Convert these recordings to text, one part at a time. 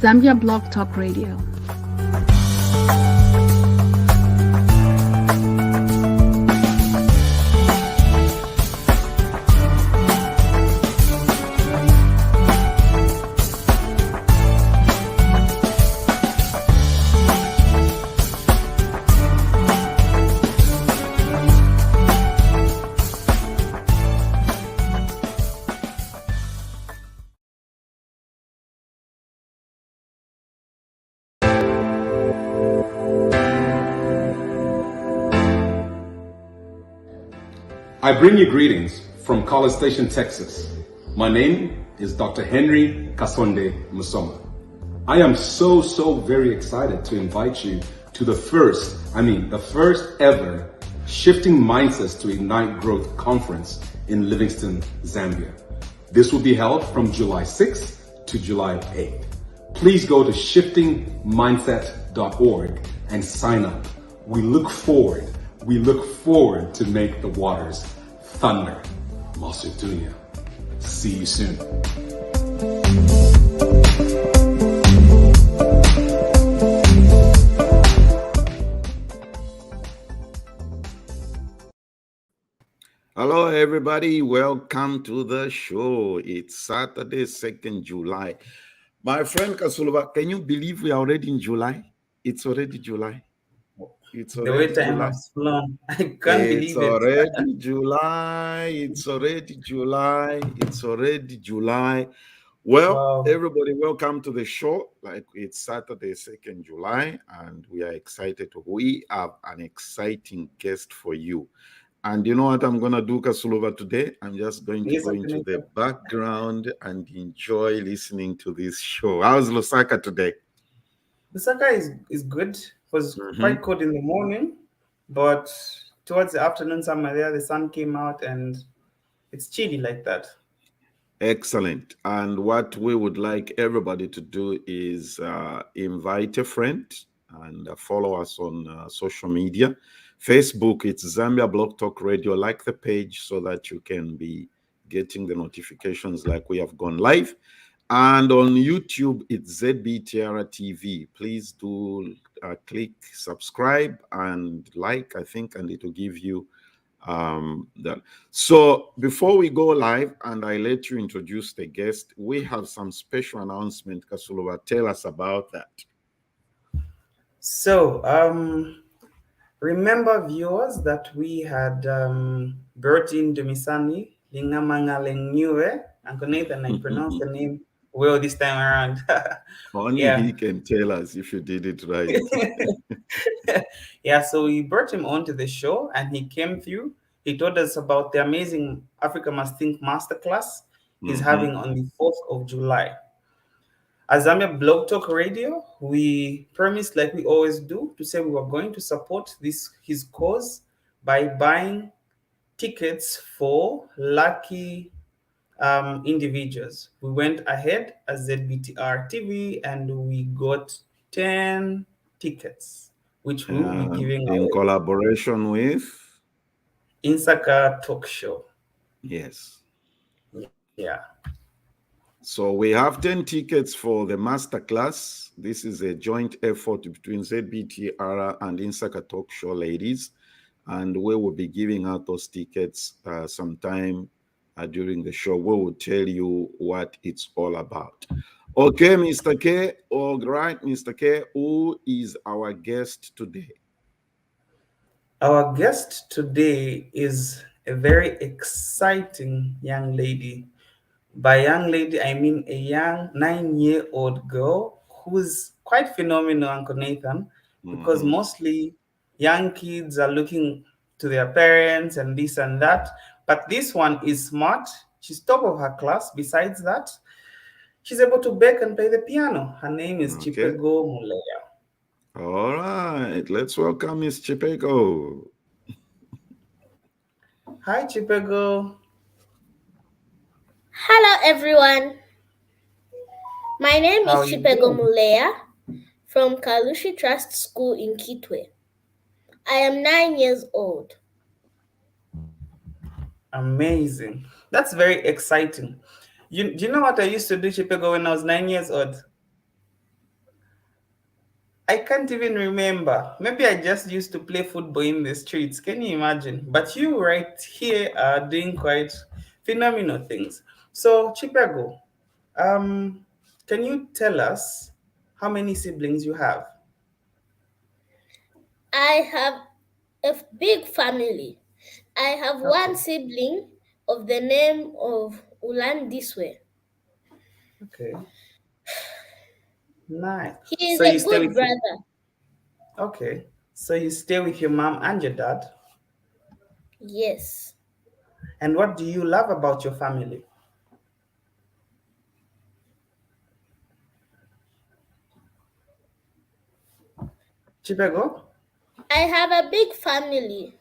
Zambia Blog Talk Radio. I bring you greetings from College Station, Texas. My name is Dr. Henry Kasonde Musoma. I am so very excited to invite you to the first ever Shifting Mindsets to Ignite Growth conference in Livingston, Zambia. This will be held from July 6th to July 8th. Please go to shiftingmindset.org and sign up. We look forward to make the waters thunder. Masu Dunya. See you soon. Hello, everybody. Welcome to the show. It's Saturday, 2nd July. My friend Kasulova, can you believe we are already in July? It's already July. It's already the way time has flown. I can't believe it. It's already July. It's already July. It's already July. Well, Wow. everybody, welcome to the show. Like, it's Saturday, 2nd July, and we are excited. We have an exciting guest for you. And you know what I'm going to do, Kasulova, today? I'm just going to go into the background and enjoy listening to this show. How's Lusaka today? Lusaka is good. It was quite cold in the morning, but towards the afternoon, somewhere there, the sun came out and it's chilly like that. Excellent. And what we would like everybody to do is invite a friend and follow us on social media. Facebook, it's Zambia Blog Talk Radio. Like the page so that you can be getting the notifications like we have gone live. And on YouTube, it's ZBTR TV. Please do click subscribe and like, I think, and it will give you that. So before we go live and I let you introduce the guest, we have some special announcement. Kasulova, tell us about that. So, remember, viewers, that we had Bertin Demisani, Lingamanga Lengnyue, and Nathan, I pronounce the name well this time around. Only he can tell us if you did it right. Yeah, so we brought him onto the show and he came through. He told us about the amazing Africa Must Think Masterclass he's having on the 4th of July. As Zambia Blog Talk Radio, we promised, like we always do, to say we were going to support his cause by buying tickets for lucky individuals. We went ahead as ZBTR TV and we got 10 tickets, which we will be giving in away. collaboration with Insaka Talk Show. Yes. Yeah. So we have 10 tickets for the masterclass. This is a joint effort between ZBTR and Insaka Talk Show ladies. And we will be giving out those tickets sometime during the show. We will tell you what it's all about. Okay, Mr. K. All right, Mr. K. Who is our guest today? Our guest today is a very exciting young lady. By young lady, I mean a young 9-year-old girl who's quite phenomenal, Uncle Nathan, because mostly young kids are looking to their parents and this and that. But this one is smart. She's top of her class. Besides that, she's able to bake and play the piano. Her name is Chipego Muleya. All right. Let's welcome Miss Chipego. Hi, Chipego. Hello, everyone. My name is Chipego Muleya from Kalushi Trust School in Kitwe. I am 9 years old. Amazing. That's very exciting. Do you know what I used to do, Chipego, when I was 9 years old? I can't even remember. Maybe I just used to play football in the streets. Can you imagine? But you right here are doing quite phenomenal things. So, Chipego, um, can you tell us how many siblings you have? I have a big family. I have one Okay, sibling of the name of Ulan Diswe. okay, nice. He is So you a stay good with your, brother. okay. So you stay with your mom and your dad. Yes. And what do you love about your family? Chipego? I have a big family,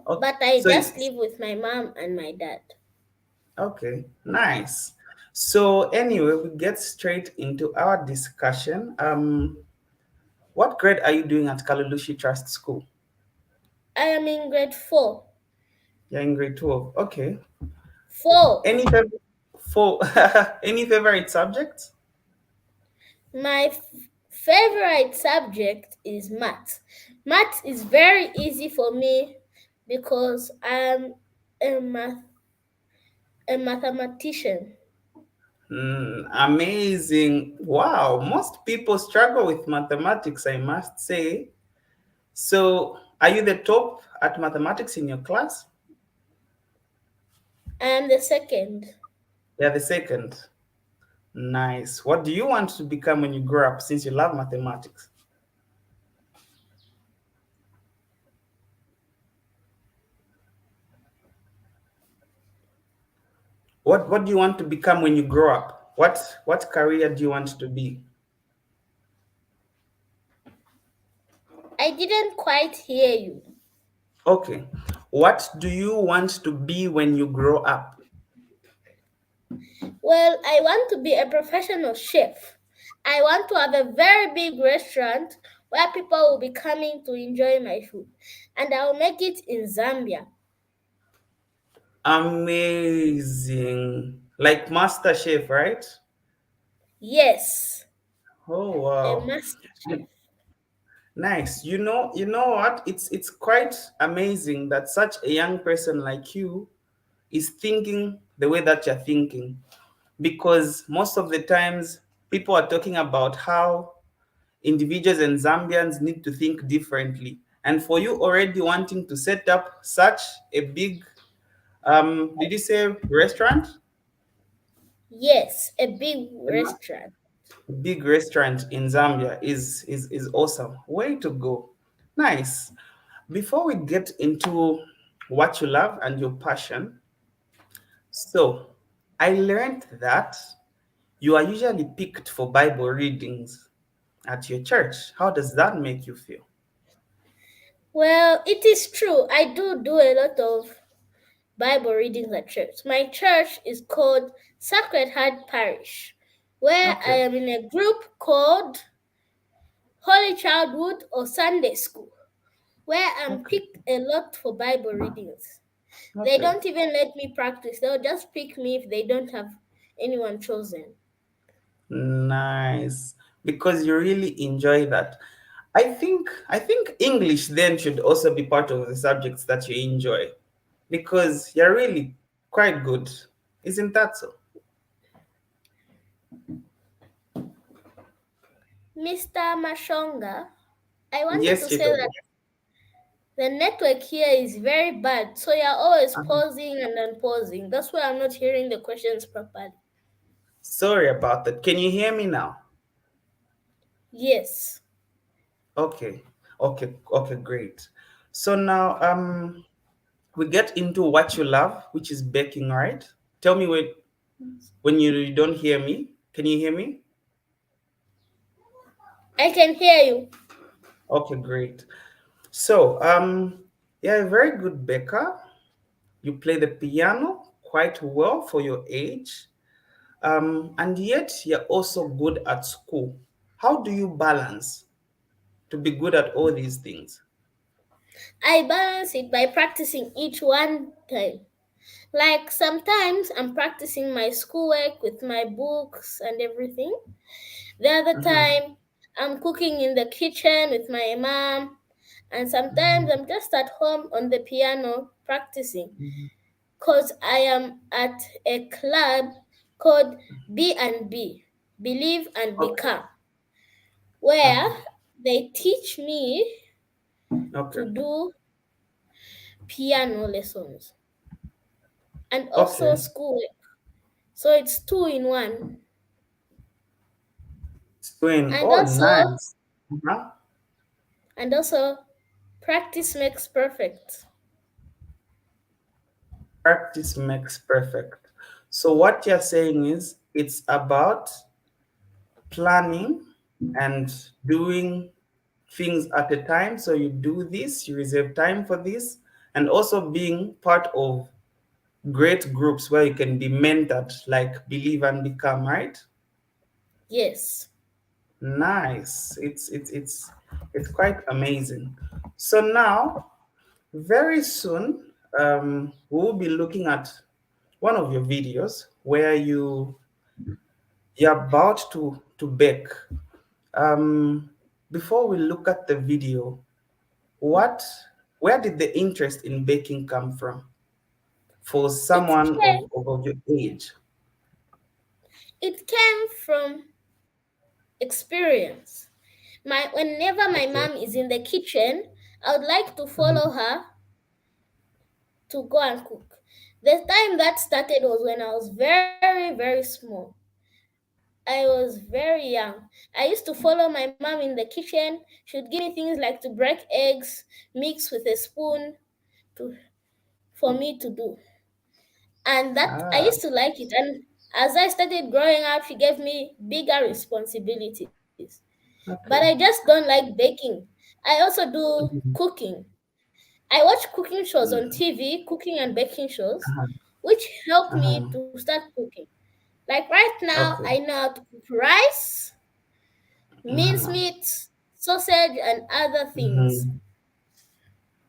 Okay. but I So just live with my mom and my dad. okay, nice. So anyway, we get straight into our discussion. What grade are you doing at Kalulushi Trust School? I am in grade 4. You're in grade 12. Okay. 4. Any favorite for any favorite subjects? My favorite subject is math. Math is very easy for me because I'm a, a mathematician. Amazing. Wow. Most people struggle with mathematics, I must say. So, are you the top at mathematics in your class? I am the second. Yeah, the second. Nice. What do you want to become when you grow up since you love mathematics? What do you want to become when you grow up? What career do you want to be? I didn't quite hear you. Okay. What do you want to be when you grow up? Well, I want to be a professional chef. I want to have a very big restaurant where people will be coming to enjoy my food. And I'll make it in Zambia. Amazing. Like Master Chef, right? Yes, Oh a wow. master chef. Nice. You know what? It's quite amazing that such a young person like you is thinking the way that you're thinking. Because most of the times people are talking about how individuals and Zambians need to think differently. And for you already wanting to set up such a big did you say restaurant? Yes, a big restaurant. Big restaurant in Zambia is awesome. Way to go. Nice. Before we get into what you love and your passion, so I learned that you are usually picked for Bible readings at your church. How does that make you feel? Well, it is true. I do a lot of Bible readings at church. My church is called Sacred Heart Parish, where I Okay, am in a group called Holy Childhood or Sunday School, where I'm okay, picked a lot for Bible readings. They okay. don't even let me practice. They'll just pick me if they don't have anyone chosen. Nice. Because you really enjoy that. I think English then should also be part of the subjects that you enjoy because you're really quite good. Isn't that so? Mr. Mashonga, I wanted Yes, to say Chipego. that the network here is very bad, so you're always Uh-huh. pausing and unpausing. That's why I'm not hearing the questions properly. Sorry about that. Can you hear me now? Yes. Okay. Okay, great. So now we get into what you love, which is baking, right? Tell me when you don't hear me. Can you hear me? I can hear you. Okay, great. So, you're a very good baker. You play the piano quite well for your age, and yet you're also good at school. How do you balance to be good at all these things? I balance it by practicing each one time. Like sometimes I'm practicing my schoolwork with my books and everything. The other Mhm. time I'm cooking in the kitchen with my mom, and sometimes I'm just at home on the piano practicing. Because I am at a club called B&B, Believe and Okay. Become, where Okay. they teach me Okay. to do piano lessons and also Okay. schoolwork. So it's two in one. Twin. And Oh, also nice. Uh-huh. and also practice makes perfect. Practice makes perfect. So what you're saying is it's about planning and doing things at a time. So you do this, you reserve time for this, and also being part of great groups where you can be mentored, like Believe and Become, right? Yes. Nice. It's quite amazing. So now, very soon, we'll be looking at one of your videos where you're about to bake. Um, Before we look at the video, what where did the interest in baking come from for It someone came of your age? it came from experience. Whenever my Okay. mom is in the kitchen, I would like to Mhm. follow her to go and cook. The time that started was when I was very, very small. I was very young. I used to follow my mom in the kitchen. She would give me things like to break eggs, mix with a spoon to for me to do. And that I Ah, used to like it. And as I started growing up, she gave me bigger responsibilities. But I okay. just don't like baking. I also do Mhm. cooking. I watch cooking shows on Mhm. TV, cooking and baking shows, Uh-huh. which helped me Uh-huh. to start cooking. Like right now, Okay. I know how to cook rice, Uh-huh. mincemeat, sausage, and other things. Mhm.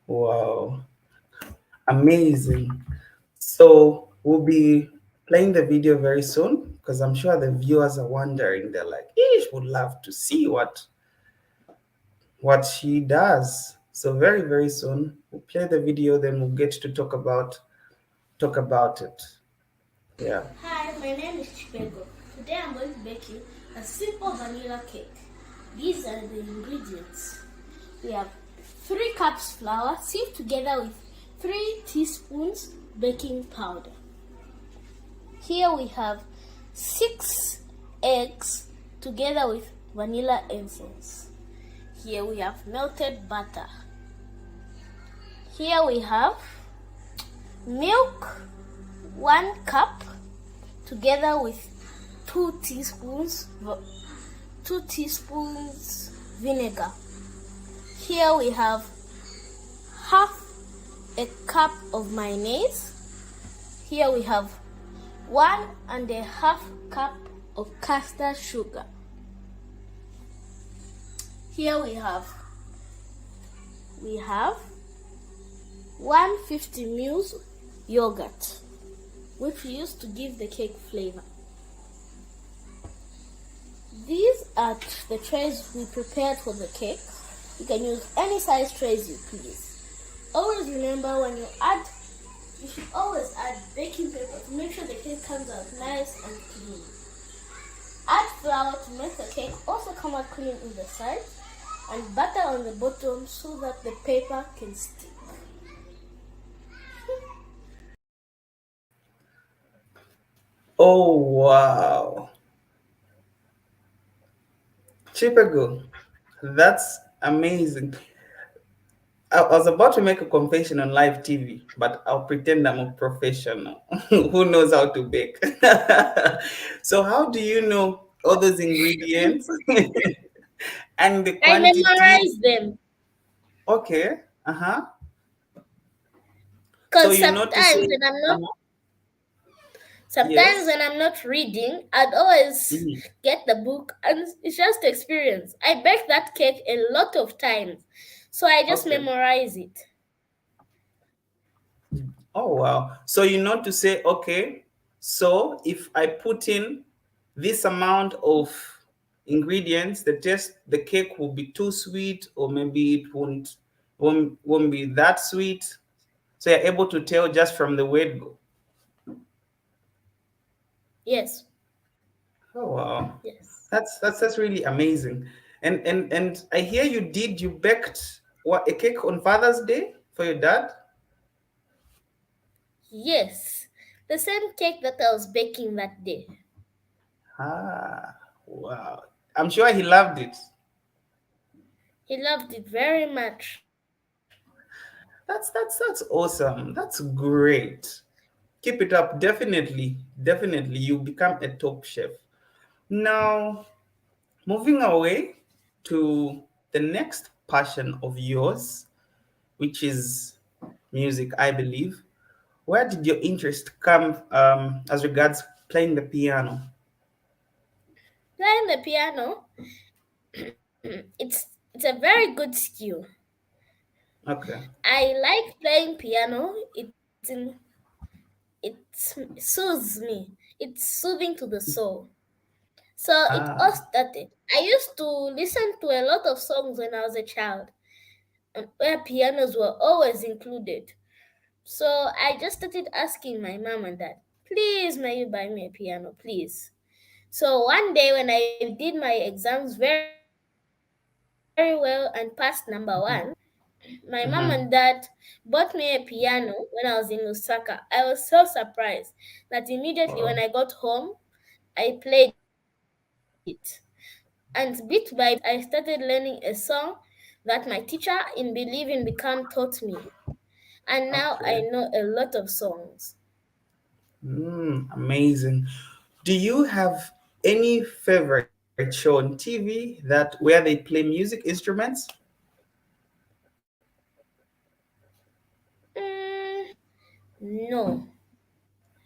Wow. Amazing. So we'll be playing the video very soon because I'm sure the viewers are wondering. They're like, "Ish, would love to see what she does." So very, very soon we'll play the video, then we'll get to talk about it. Yeah. Hi, my name is Chipego. Today I'm going to bake you a simple vanilla cake. These are the ingredients. We have 3 cups flour sieved together with 3 teaspoons baking powder. Here we have 6 eggs together with vanilla essence. Here we have melted butter. Here we have milk, 1 cup together with 2 teaspoons vinegar. Here we have half a cup of mayonnaise. Here we have 1.5 cup of custard sugar. Here we have 150 ml yogurt, which we use to give the cake flavor. These are the trays we prepared for the cake. You can use any size trays you please. Always remember you should always add baking paper to make sure the cake comes out nice and clean. Add flour to make the cake also come out clean in the sides, and butter on the bottom so that the paper can stick. Oh wow. Chipego, that's amazing. I was about to make a confession on live TV, but I'll pretend I'm a professional who knows how to bake. So, how do you know all those ingredients and the I quantity? memorize them Okay. Uh huh. So because you know to say, uh-huh. sometimes Yes. when I'm not reading, I'd always Mhm. get the book, and it's just experience. I baked that cake a lot of times, so I just Okay. memorize it. Oh wow. So you know to say, okay, so if I put in this amount of ingredients, the cake will be too sweet, or maybe it won't be that sweet. So you're able to tell just from the word go. Yes. Oh wow, Yes. that's really amazing. And I hear you baked what, a cake on Father's Day for your dad? Yes. The same cake that I was baking that day. Ah, wow. I'm sure he loved it. He loved it very much. That's awesome. That's great. Keep it up. Definitely, you become a top chef. Now, moving away to the next passion of yours, which is music, I believe. Where did your interest come as regards playing the piano? Playing the piano, it's a very good skill. Okay. I like playing piano. It soothes me. It's soothing to the soul. So it all Ah. started. I used to listen to a lot of songs when I was a child, where pianos were always included. So I just started asking my mom and dad, please, may you buy me a piano, please? So one day when I did my exams very well and passed number one, my mom and dad bought me a Mm-hmm. piano when I was in Lusaka. I was so surprised that immediately when I got home, Wow. I played it. And bit by bit, I started learning a song that my teacher in Believe in Become taught me. And now I know a lot Okay. of songs. Amazing. Do you have any favorite show on TV that where they play music instruments? Mm, no,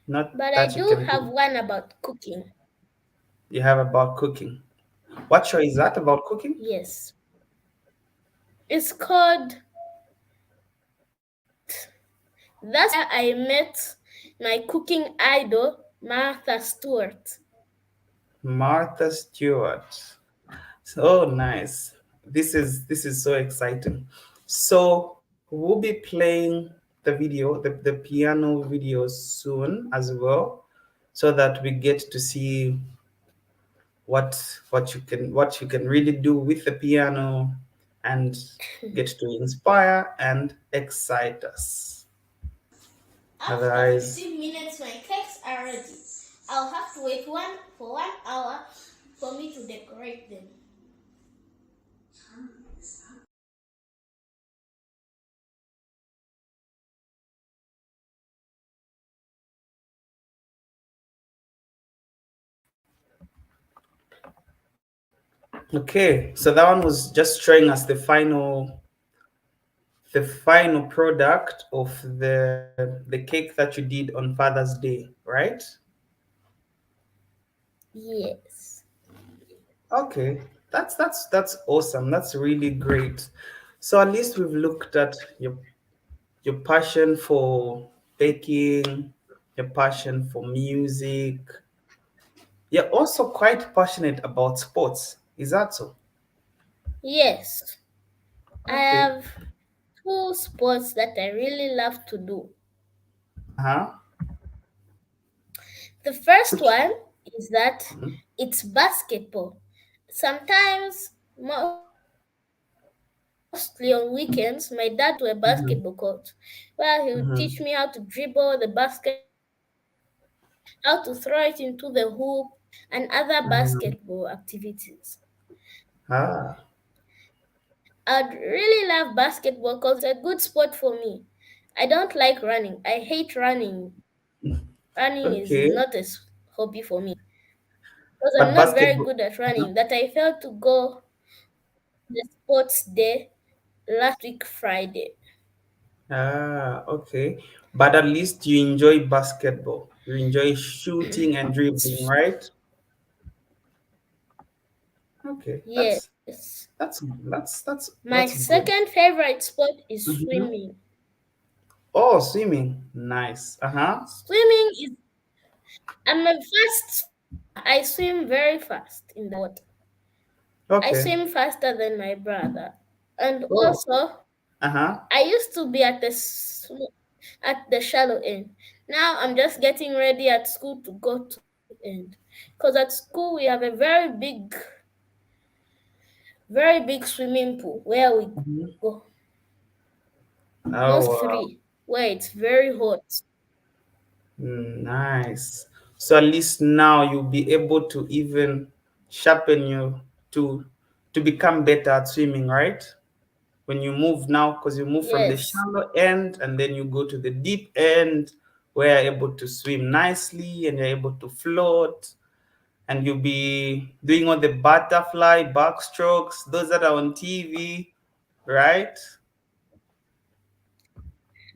Not but I that you do can have think one about cooking. you have about cooking. What show is that about cooking? Yes, it's called. That's where I met my cooking idol, Martha Stewart. Martha Stewart. So nice. This is so exciting. So we'll be playing the piano video soon as well, so that we get to see what you can really do with the piano and get to inspire and excite us. After Otherwise, 15 minutes, my cakes are ready. I'll have to wait for 1 hour for me to decorate them. okay, so that one was just showing us the final product of the cake that you did on Father's Day, right? Yes. Okay, that's awesome. That's really great. So at least we've looked at your passion for baking, your passion for music. You're also quite passionate about sports. Is that so? Yes. I Okay. have two sports that I really love to do. Uh-huh. The first Which one is that Mhm. it's basketball. Sometimes, mostly on weekends, my dad will take me to a basketball court Mhm. where he would teach me how to Mhm. dribble the basketball, how to throw it into the hoop, and other basketball Mhm. activities. Ah, I'd really love basketball because it's a good sport for me. I don't like running. I hate running. Running is okay. not a hobby for me because I'm But not very basketball. good at Uh-huh. running. That I failed to go on the sports day last week, Friday. Ah, okay. But at least you enjoy basketball. You enjoy shooting and dribbling, It's, right? Okay. That's yes. that's that's that's My that's good. second favorite sport is Mhm. swimming. Oh, swimming. Nice. Uh-huh. Swimming is I'm a fast swimmer. I swim very fast in the water. I Okay. swim faster than my brother. And Oh. also, Uh-huh. I used to be at the shallow end. Now I'm just getting ready at school to go to end. Because at school we have a very big swimming pool where we Mhm. go. Oh, Almost wow. free, where it's very hot. Nice. So at least now you'll be able to even sharpen you to to become better at swimming, right? When you move now, because you move from the Yes. shallow end and then you go to the deep end where you're able to swim nicely and you're able to float and you'll be doing all the butterfly backstrokes, those that are on TV, right?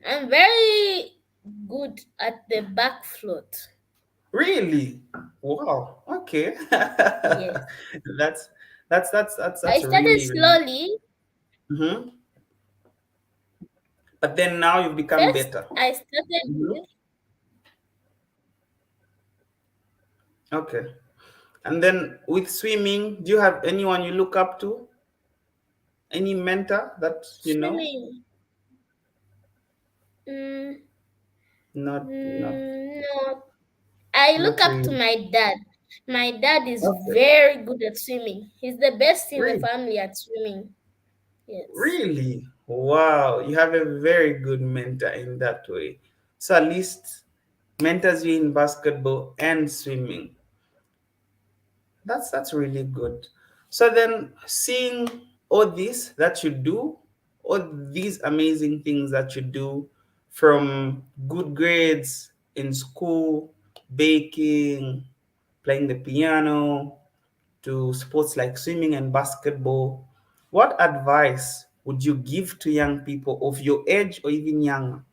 I'm very good at the back float. Really? Wow. Okay. Yes. that's that's I started really really. slowly. Mhm. But then now you've become First, better. I started Mhm. with Okay. And then with swimming, do you have anyone you look up to? Any mentor that you know? swimming. Mm, Not no, I look not up to really. my dad. My dad is Okay. very good at swimming. He's the best in the Really? family at swimming. Yes. Really? Wow. You have a very good mentor in that way. So at least mentors you in basketball and swimming. That's really good. So then seeing all this that you do, all these amazing things that you do, from good grades in school, baking, playing the piano, to sports like swimming and basketball, what advice would you give to young people of your age or even younger?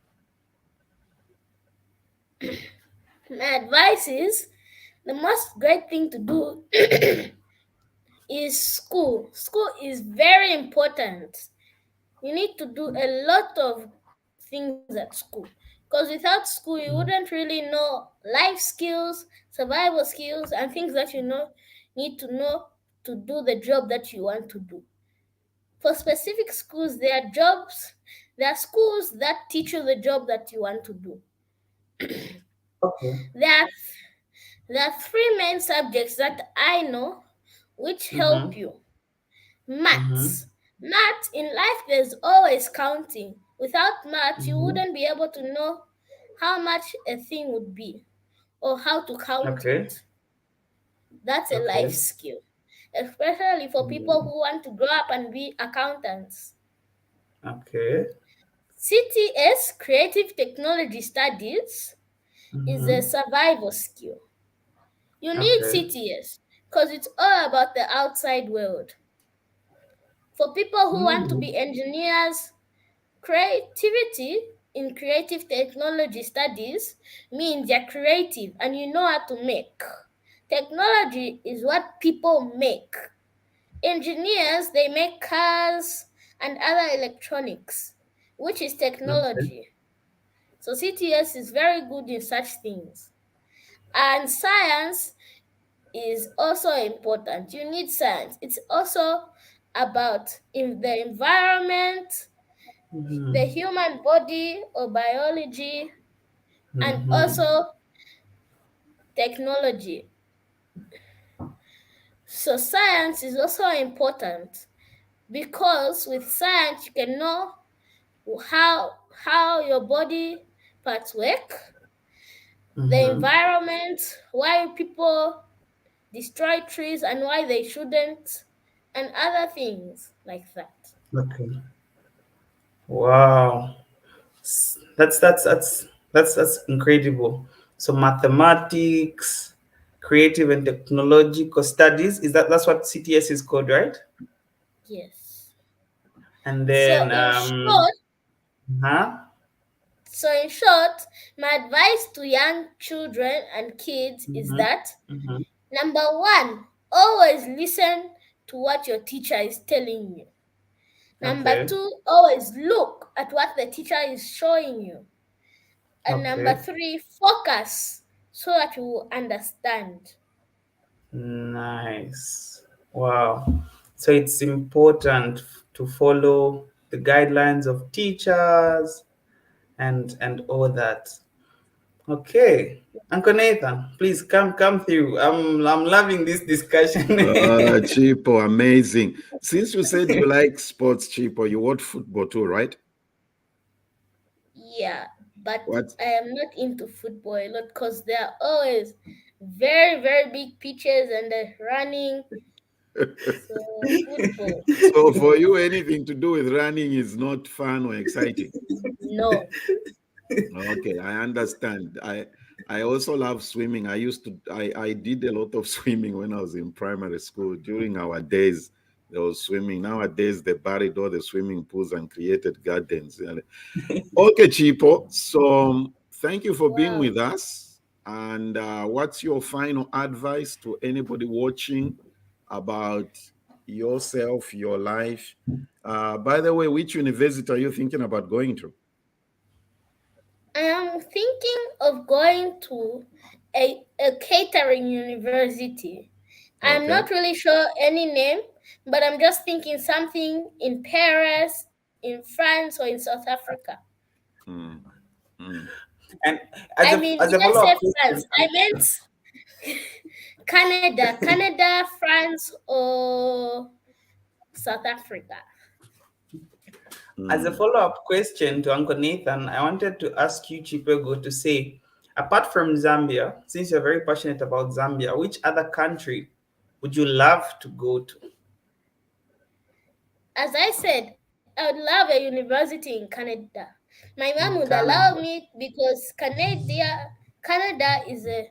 My advice is the most great thing to do is school. School is very important. You need to do a lot of things at school. Because without school, you wouldn't really know life skills, survival skills, and things that need to know to do the job that you want to do. For specific schools, there are schools that teach you the job that you want to do. Okay. There are, there are three main subjects that I know which help Mm-hmm. you. Mm-hmm. Maths. Maths in life, there's always counting. Without maths, you Mm-hmm. wouldn't be able to know how much a thing would be or how to count Okay. it. That's a life Okay. skill, especially for people Mm, who want to grow up and be accountants. okay. CTS, Creative Technology Studies, is a Mm-hmm. survival skill. You need Okay. CTS because it's all about the outside world. For people who want to Mm, be engineers, creativity in creative technology studies means you're creative and you know how to make. Technology is what people make. Engineers, they make cars and other electronics, which is okay. technology. So CTS is very good in such things. And science is also important. You need science. It's also about in the environment, the Mm-hmm. human body or biology, and Mm-hmm. also technology. So science is also important because with science you can know how your body parts work, the Mm-hmm. environment, why people destroy trees and why they shouldn't, and other things like that. Okay. Wow. That's incredible. So mathematics, creative and technological studies, is that's what CTS is called, right? Yes. And So then in short, huh? so in short, my advice to young children and kids is Mm-hmm. that Mm-hmm. number one, always listen to what your teacher is telling you. Number Okay. two, always look at what the teacher is showing you. And number Okay. three, focus so that you will understand. Nice. Wow. So it's important to follow the guidelines of teachers and all that. Okay. Uncle Nathan, please come through. I'm loving this discussion. Chipo, amazing. Since you said you like sports, Chipo, you watch football too, right? Yeah, but What? I am not into football a lot because there are always very, very big pitches and running. So football, So for you, anything to do with running is not fun or exciting. no. Okay, I understand. I also love swimming. I did a lot of swimming when I was in primary school. During our days, there was swimming. Nowadays, they buried all the swimming pools and created gardens. Okay, Chipo. So thank you for being Wow. with us. And what's your final advice to anybody watching about yourself, your life? By the way, which university are you thinking about going to? I am thinking of going to a catering university. I'm Okay. not really sure any name, but I'm just thinking something in Paris, in France, or in South Africa. Mm, mm. And I mean, as did a I say follow-up France? question, I meant Canada, France, or South Africa. as a follow-up question to Uncle Nathan, I wanted to ask you, Chipego, to say, apart from Zambia, since you're very passionate about Zambia, which other country would you love to go to? As I said, I would love a university in Canada. My mom would Canada. allow me because Canada is a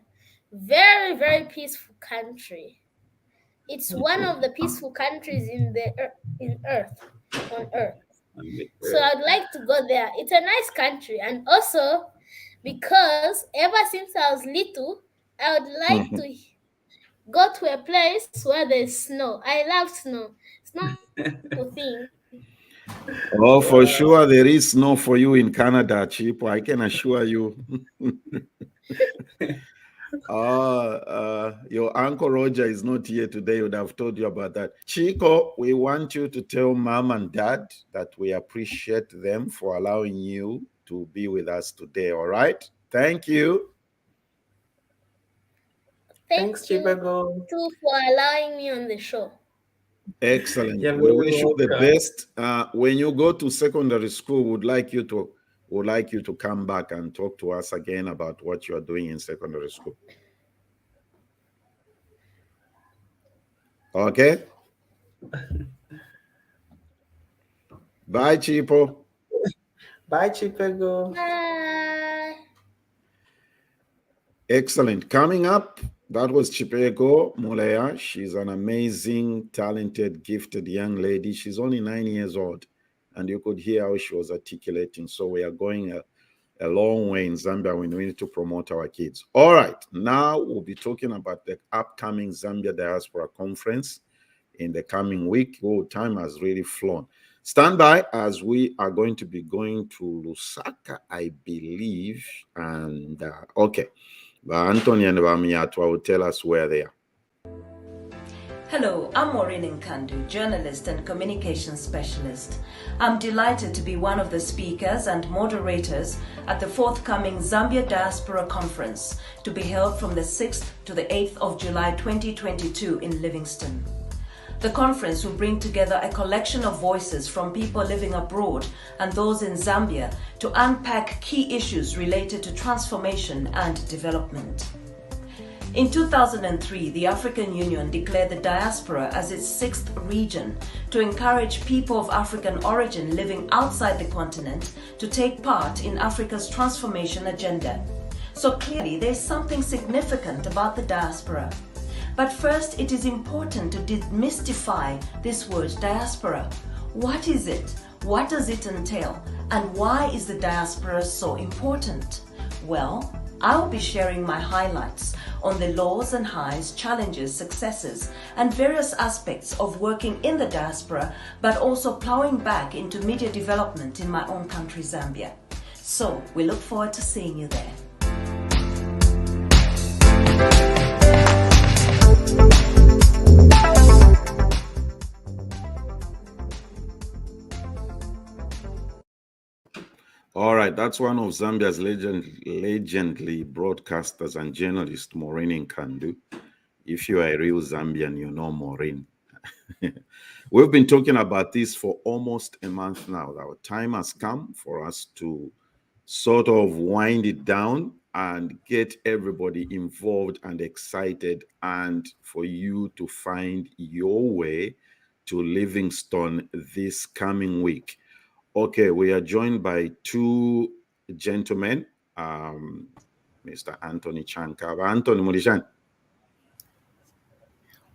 very, very peaceful country. It's one of the peaceful countries in Earth, on Earth. So I'd like to go there. It's a nice country, and also because ever since I was little, I would like to go to a place where there's snow. I love snow. It's not a thing. Oh, for sure, there is snow for you in Canada, Chipo. I can assure you. Your Uncle Roger is not here today. Would have told you about that. Chico, we want you to tell mom and dad that we appreciate them for allowing you to be with us today. All right. Thank you. Thanks, Thank you Chipego. too for allowing me on the show. Excellent. You're We very wish you the welcome. best. When you go to secondary school, would like you to come back and talk to us again about what you are doing in secondary school. Okay. Bye, Chipo. Bye, Chipego. Bye. Excellent. Coming up, that was Chipego Muleya. She's an amazing, talented, gifted young lady. She's only 9 years old, and you could hear how she was articulating. So we are going a long way in Zambia when we need to promote our kids. All right. Now we'll be talking about the upcoming Zambia Diaspora Conference in the coming week. Oh, time has really flown. Stand by as we are going to be going to Lusaka, I believe. And okay. Anthony and Bamiatwa will tell us where they are. Hello, I'm Maureen Nkandu, journalist and communications specialist. I'm delighted to be one of the speakers and moderators at the forthcoming Zambia Diaspora Conference to be held from the 6th to the 8th of July 2022 in Livingston. The conference will bring together a collection of voices from people living abroad and those in Zambia to unpack key issues related to transformation and development. In 2003, the African Union declared the diaspora as its 6th region to encourage people of African origin living outside the continent to take part in Africa's transformation agenda. So clearly, there's something significant about the diaspora. But first, it is important to demystify this word diaspora. What is it? What does it entail? And why is the diaspora so important? Well, I'll be sharing my highlights on the lows and highs, challenges, successes, and various aspects of working in the diaspora, but also plowing back into media development in my own country, Zambia. So we look forward to seeing you there. that's one of Zambia's legendary broadcasters and journalist, Maureen Nkandu. If you are a real Zambian, you know Maureen. We've been talking about this for almost a month now. Our time has come for us to sort of wind it down and get everybody involved and excited, and for you to find your way to Livingston this coming week. Okay, we are joined by two gentlemen, Mr. Anthony Chankaba. Anthony Mulishan.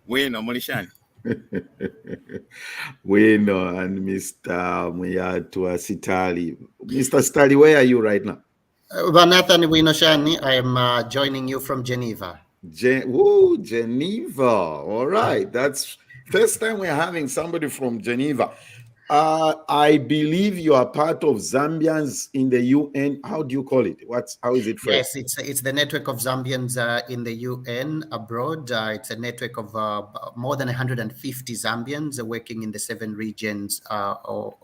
Bueno, Molishan. Bueno, and Mr. Muyatua Sitali. Mr. Sitali, where are you right now? Vanathan Winoshani, I am joining you from Geneva. Geneva. All right. That's first time we're having somebody from Geneva. I believe you are part of Zambians in the UN. How do you call it? How is it phrased? Yes, it's the network of Zambians in the UN abroad. It's a network of more than 150 Zambians working in the 7 regions of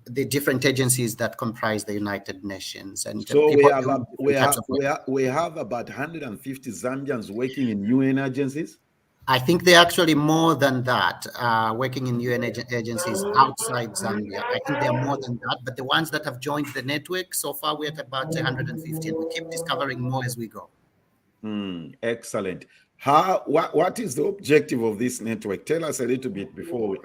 the different agencies that comprise the United Nations. And so we have about 150 Zambians working in UN agencies. I think they're actually more than that, working in UN agencies outside Zambia. I think they're more than that, but the ones that have joined the network, so far we're at about 150, and we keep discovering more as we go. Excellent. What is the objective of this network? Tell us a little bit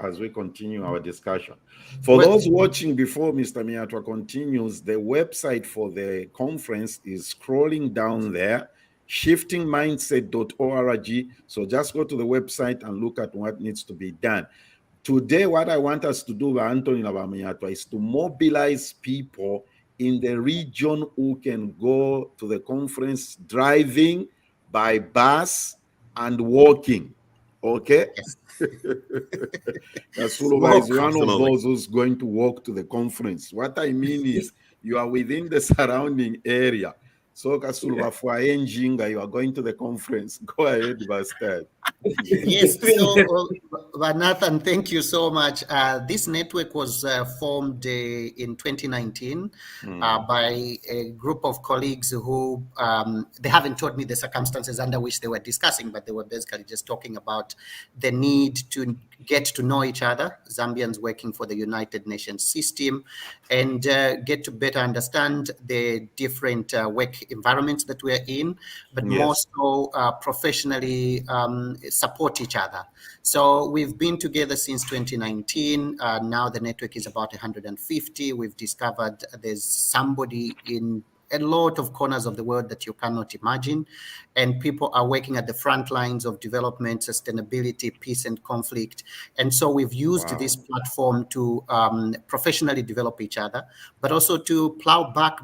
as we continue our discussion. For those watching before Mr. Miatwa continues, the website for the conference is scrolling down there, shiftingmindset.org. So just go to the website and look at what needs to be done. Today, what I want us to do, Anthony Miatwa, is to mobilize people in the region who can go to the conference driving, by bus, and walking. Okay? Yes. Kasuluba is one of those who's going to walk to the conference. What I mean is you are within the surrounding area. So Kasuluba for Njinga, you are going to the conference. Go ahead, Bastard. Yes, so Nathan, thank you so much. This network was formed in 2019 by a group of colleagues who, they haven't told me the circumstances under which they were discussing, but they were basically just talking about the need to get to know each other, Zambians working for the United Nations system, and get to better understand the different work environments that we're in, but more so professionally support each other. So we've been together since 2019. Now the network is about 150. We've discovered there's somebody in a lot of corners of the world that you cannot imagine. And people are working at the front lines of development, sustainability, peace, and conflict. And so we've used this platform to professionally develop each other, but also to plow back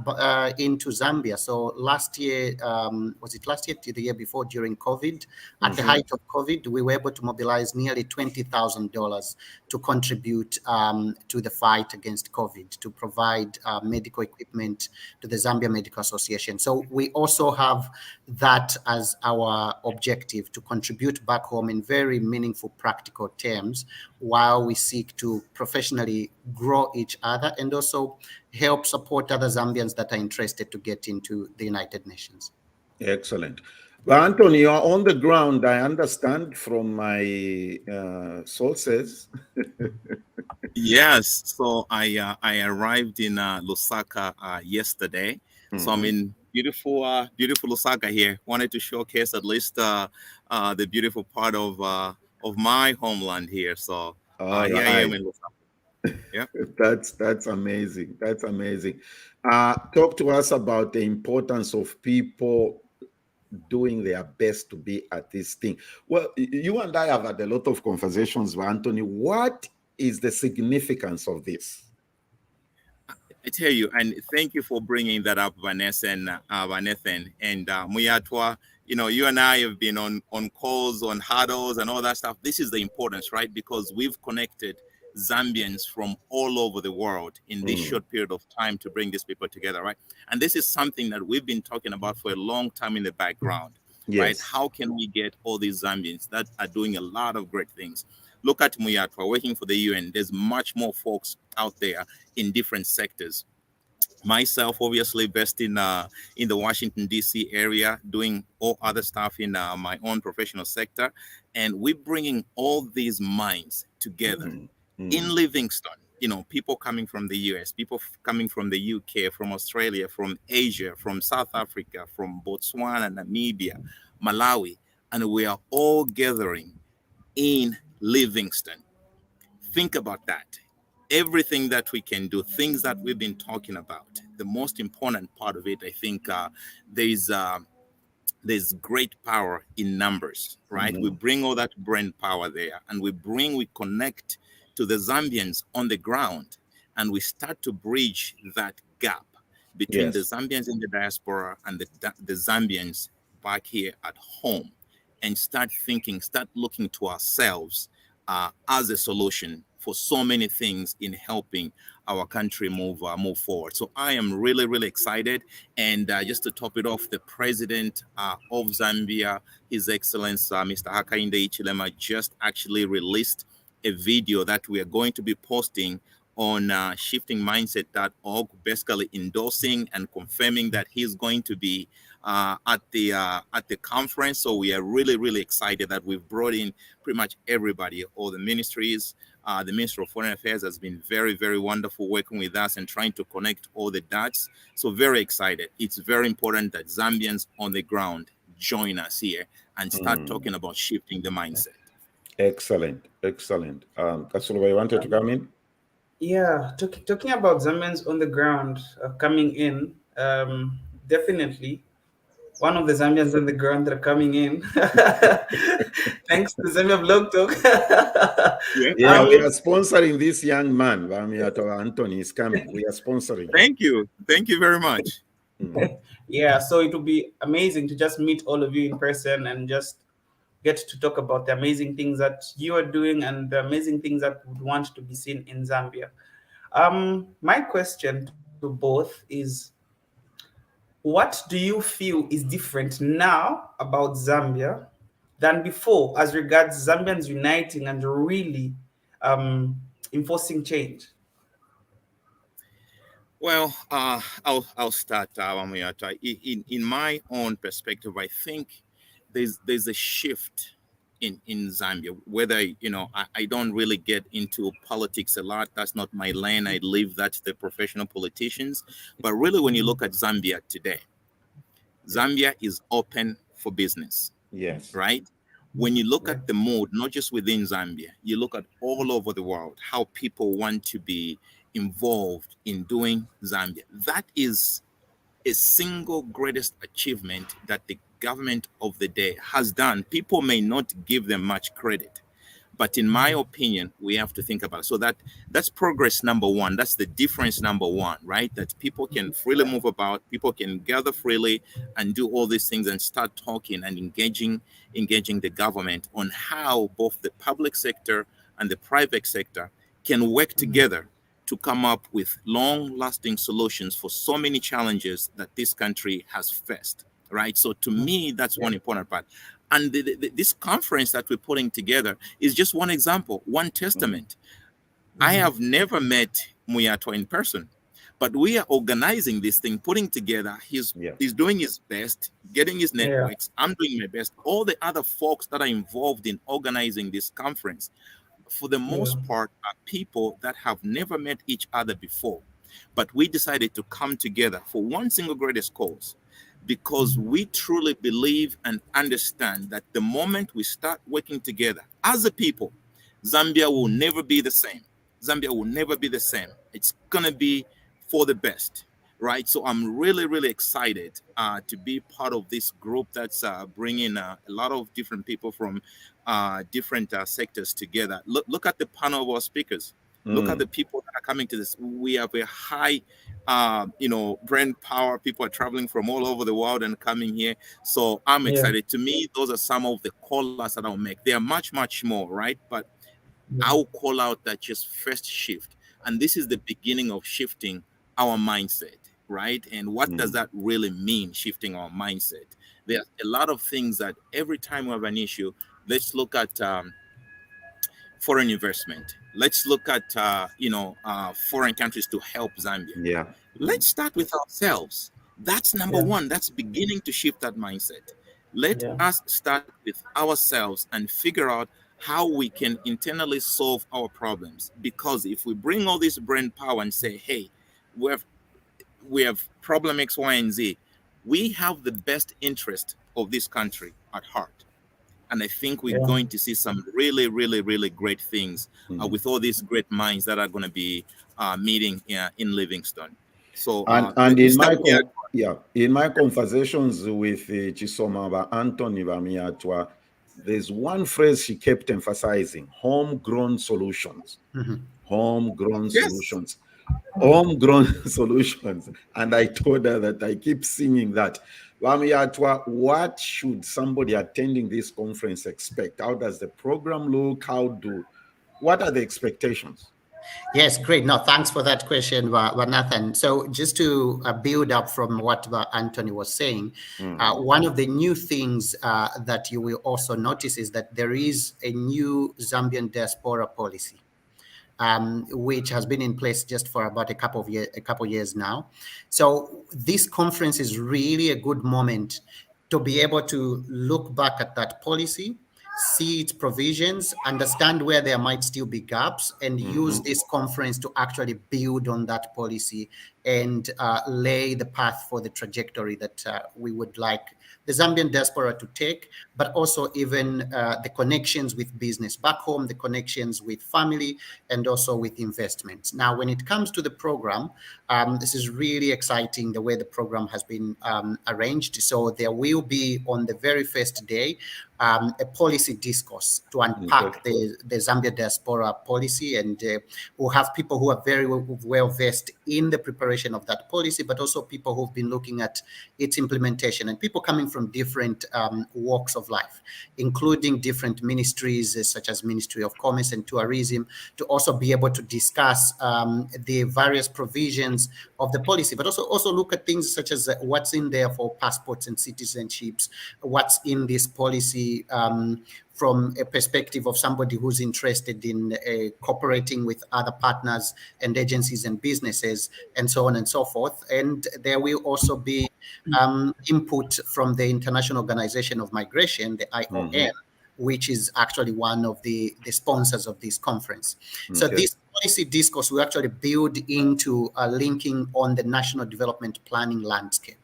into Zambia. So last year, was it last year or the year before, during COVID, at the height of COVID, we were able to mobilize nearly $20,000 to contribute to the fight against COVID, to provide medical equipment to the Zambia Medical Association. So we also have that as our objective, to contribute back home in very meaningful, practical terms, while we seek to professionally grow each other and also help support other Zambians that are interested to get into the United Nations. Excellent. Well, Anthony, you're on the ground, I understand from my sources. Yes, so I arrived in Lusaka yesterday. So I'm in beautiful Lusaka here. Wanted to showcase at least the beautiful part of my homeland here. So here I am in Lusaka. Yeah, that's amazing. That's amazing. Talk to us about the importance of people doing their best to be at this thing. Well, you and I have had a lot of conversations with Anthony. What is the significance of this? I tell you, and thank you for bringing that up, Vanessa and Vanathan and Muyatwa. You know, you and I have been on calls, on huddles, and all that stuff. This is the importance, right? Because we've connected Zambians from all over the world in this short period of time to bring these people together, right? And this is something that we've been talking about for a long time in the background, right? How can we get all these Zambians that are doing a lot of great things? Look at Muyatwa working for the UN. There's much more folks out there in different sectors. Myself, obviously, based in the Washington D.C. area, doing all other stuff in my own professional sector, and we're bringing all these minds together in Livingston. You know, people coming from the U.S., people coming from the U.K., from Australia, from Asia, from South Africa, from Botswana, Namibia, Malawi, and we are all gathering in Livingston. Think about that. Everything that we can do, things that we've been talking about. The most important part of it, I think, there's there's great power in numbers, right? We bring all that brain power there, and we connect to the Zambians on the ground, and we start to bridge that gap between the Yes. Zambians in the diaspora and the Zambians back here at home, and start looking to ourselves as a solution for so many things in helping our country move forward. So I am really, really excited. And just to top it off, the president of Zambia, His Excellency Mr. Hakainde Hichilema, just actually released a video that we are going to be posting on shiftingmindset.org, basically endorsing and confirming that he's going to be at the conference. So we are really, really excited that we've brought in pretty much everybody, all the ministries. The Minister of Foreign Affairs has been very, very wonderful working with us and trying to connect all the dots. So very excited. It's very important that Zambians on the ground join us here and start talking about shifting the mindset. Excellent. Excellent. Kasuluba, you wanted to come in? Yeah, talking about Zambians on the ground coming in, definitely one of the Zambians on the ground that are coming in, thanks to Zambia Blog Talk. Yeah, we are sponsoring this young man. Anthony is coming. We are sponsoring. Thank you. Thank you very much. Yeah, so it will be amazing to just meet all of you in person and just get to talk about the amazing things that you are doing and the amazing things that would want to be seen in Zambia. My question to both is, what do you feel is different now about Zambia than before as regards Zambians uniting and really enforcing change? Well, I'll start. In my own perspective, I think there's a shift in Zambia. Whether I don't really get into politics a lot. That's not my lane. I leave that to the professional politicians. But really, when you look at Zambia today, Zambia is open for business. Yes. Right. When you look at the mood, not just within Zambia, you look at all over the world, how people want to be involved in doing Zambia. That is a single greatest achievement that the government of the day has done. People may not give them much credit, but in my opinion, we have to think about it. So that's progress number one. That's the difference number one, right? That people can freely move about, people can gather freely and do all these things and start talking and engaging the government on how both the public sector and the private sector can work together to come up with long-lasting solutions for so many challenges that this country has faced, right? So to me, that's one important part. And this conference that we're putting together is just one example, one testament. I have never met Muyato in person, but we are organizing this thing, putting together. He's doing his best, getting his networks. I'm doing my best. All the other folks that are involved in organizing this conference, for the most part, are people that have never met each other before. But we decided to come together for one single greatest cause, because we truly believe and understand that the moment we start working together as a people, Zambia will never be the same. Zambia will never be the same. It's going to be for the best, right? So I'm really, really excited to be part of this group that's bringing a lot of different people from different sectors together. Look at the panel of our speakers. Look at the people that are coming to this. We have a high, brand power. People are traveling from all over the world and coming here. So I'm excited. To me, those are some of the call-outs that I'll make. There are much, much more, right? But I'll call out that just first shift. And this is the beginning of shifting our mindset, right? And what does that really mean, shifting our mindset? There's a lot of things that every time we have an issue, let's look at foreign investment. Let's look at foreign countries to help Zambia. Yeah. Let's start with ourselves. That's number one. That's beginning to shift that mindset. Let us start with ourselves and figure out how we can internally solve our problems. Because if we bring all this brain power and say, hey, we have problem X, Y, and Z, we have the best interest of this country at heart. And I think we're going to see some really, really, really great things with all these great minds that are going to be meeting in Livingstone. So, and in my conversations with Chisoma Anthony Bamiatwa, there's one phrase she kept emphasizing: homegrown solutions. Homegrown solutions. Homegrown solutions. And I told her that I keep singing that. Bamiatwa, what should somebody attending this conference expect? How does the program look? What are the expectations? Yes, great. No, thanks for that question, Vanathan. So just to build up from what Anthony was saying, one of the new things that you will also notice is that there is a new Zambian diaspora policy, which has been in place just for about a couple of years now. So this conference is really a good moment to be able to look back at that policy, see its provisions, understand where there might still be gaps, and use this conference to actually build on that policy and lay the path for the trajectory that we would like the Zambian diaspora to take, but also even the connections with business back home, the connections with family, and also with investments. Now, when it comes to the program, this is really exciting the way the program has been arranged. So there will be on the very first day a policy discourse to unpack the Zambia diaspora policy, and we'll have people who are very well versed in the preparation of that policy, but also people who've been looking at its implementation, and people coming from different walks of life, including different ministries such as Ministry of Commerce and Tourism, to also be able to discuss the various provisions of the policy, but also look at things such as what's in there for passports and citizenships, what's in this policy from a perspective of somebody who's interested in cooperating with other partners and agencies and businesses, and so on and so forth. And there will also be input from the International Organization of Migration, the IOM, which is actually one of the sponsors of this conference. So this policy discourse will actually build into linking on the national development planning landscape.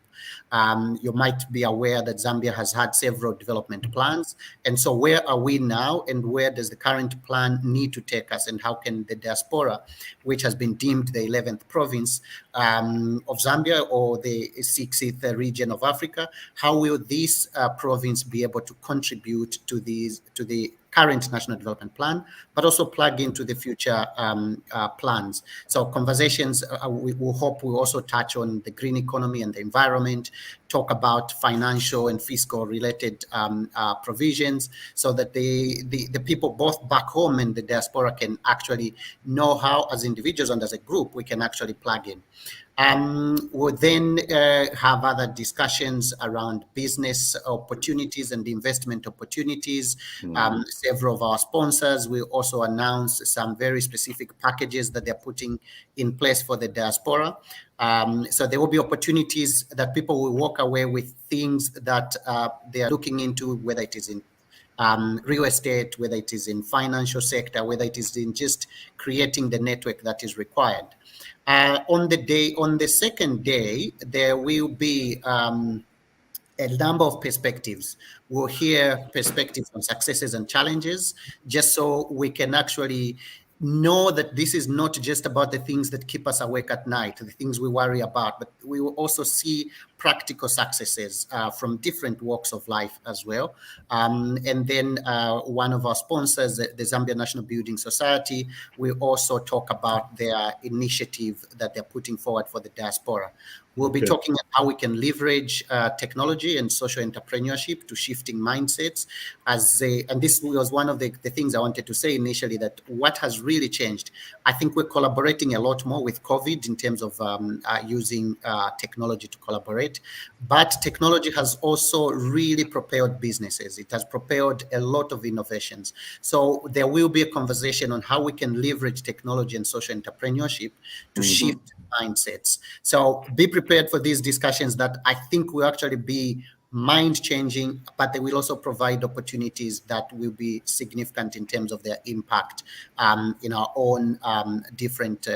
You might be aware that Zambia has had several development plans. And so where are we now, and where does the current plan need to take us, and how can the diaspora, which has been deemed the 11th province of Zambia, or the 60th region of Africa, how will this province be able to contribute to the current national development plan, but also plug into the future plans. So conversations, we hope will also touch on the green economy and the environment, talk about financial and fiscal related provisions, so that the people both back home and the diaspora can actually know how, as individuals and as a group, we can actually plug in. We'll then have other discussions around business opportunities and investment opportunities. Several of our sponsors will also announce some very specific packages that they're putting in place for the diaspora. So there will be opportunities that people will walk away with things that they are looking into, whether it is in real estate, whether it is in financial sector, whether it is in just creating the network that is required. On the second day, there will be a number of perspectives. We'll hear perspectives on successes and challenges, just so we can actually know that this is not just about the things that keep us awake at night, the things we worry about, but we will also see practical successes from different walks of life as well. And then one of our sponsors, the Zambia National Building Society, will also talk about their initiative that they're putting forward for the diaspora. We'll be Okay. talking about how we can leverage technology and social entrepreneurship to shifting mindsets. And this was one of the things I wanted to say initially, that what has really changed. I think we're collaborating a lot more with COVID in terms of using technology to collaborate. But technology has also really propelled businesses. It has propelled a lot of innovations. So there will be a conversation on how we can leverage technology and social entrepreneurship to shift mindsets. So be prepared for these discussions that I think will actually be mind changing, but they will also provide opportunities that will be significant in terms of their impact in our own different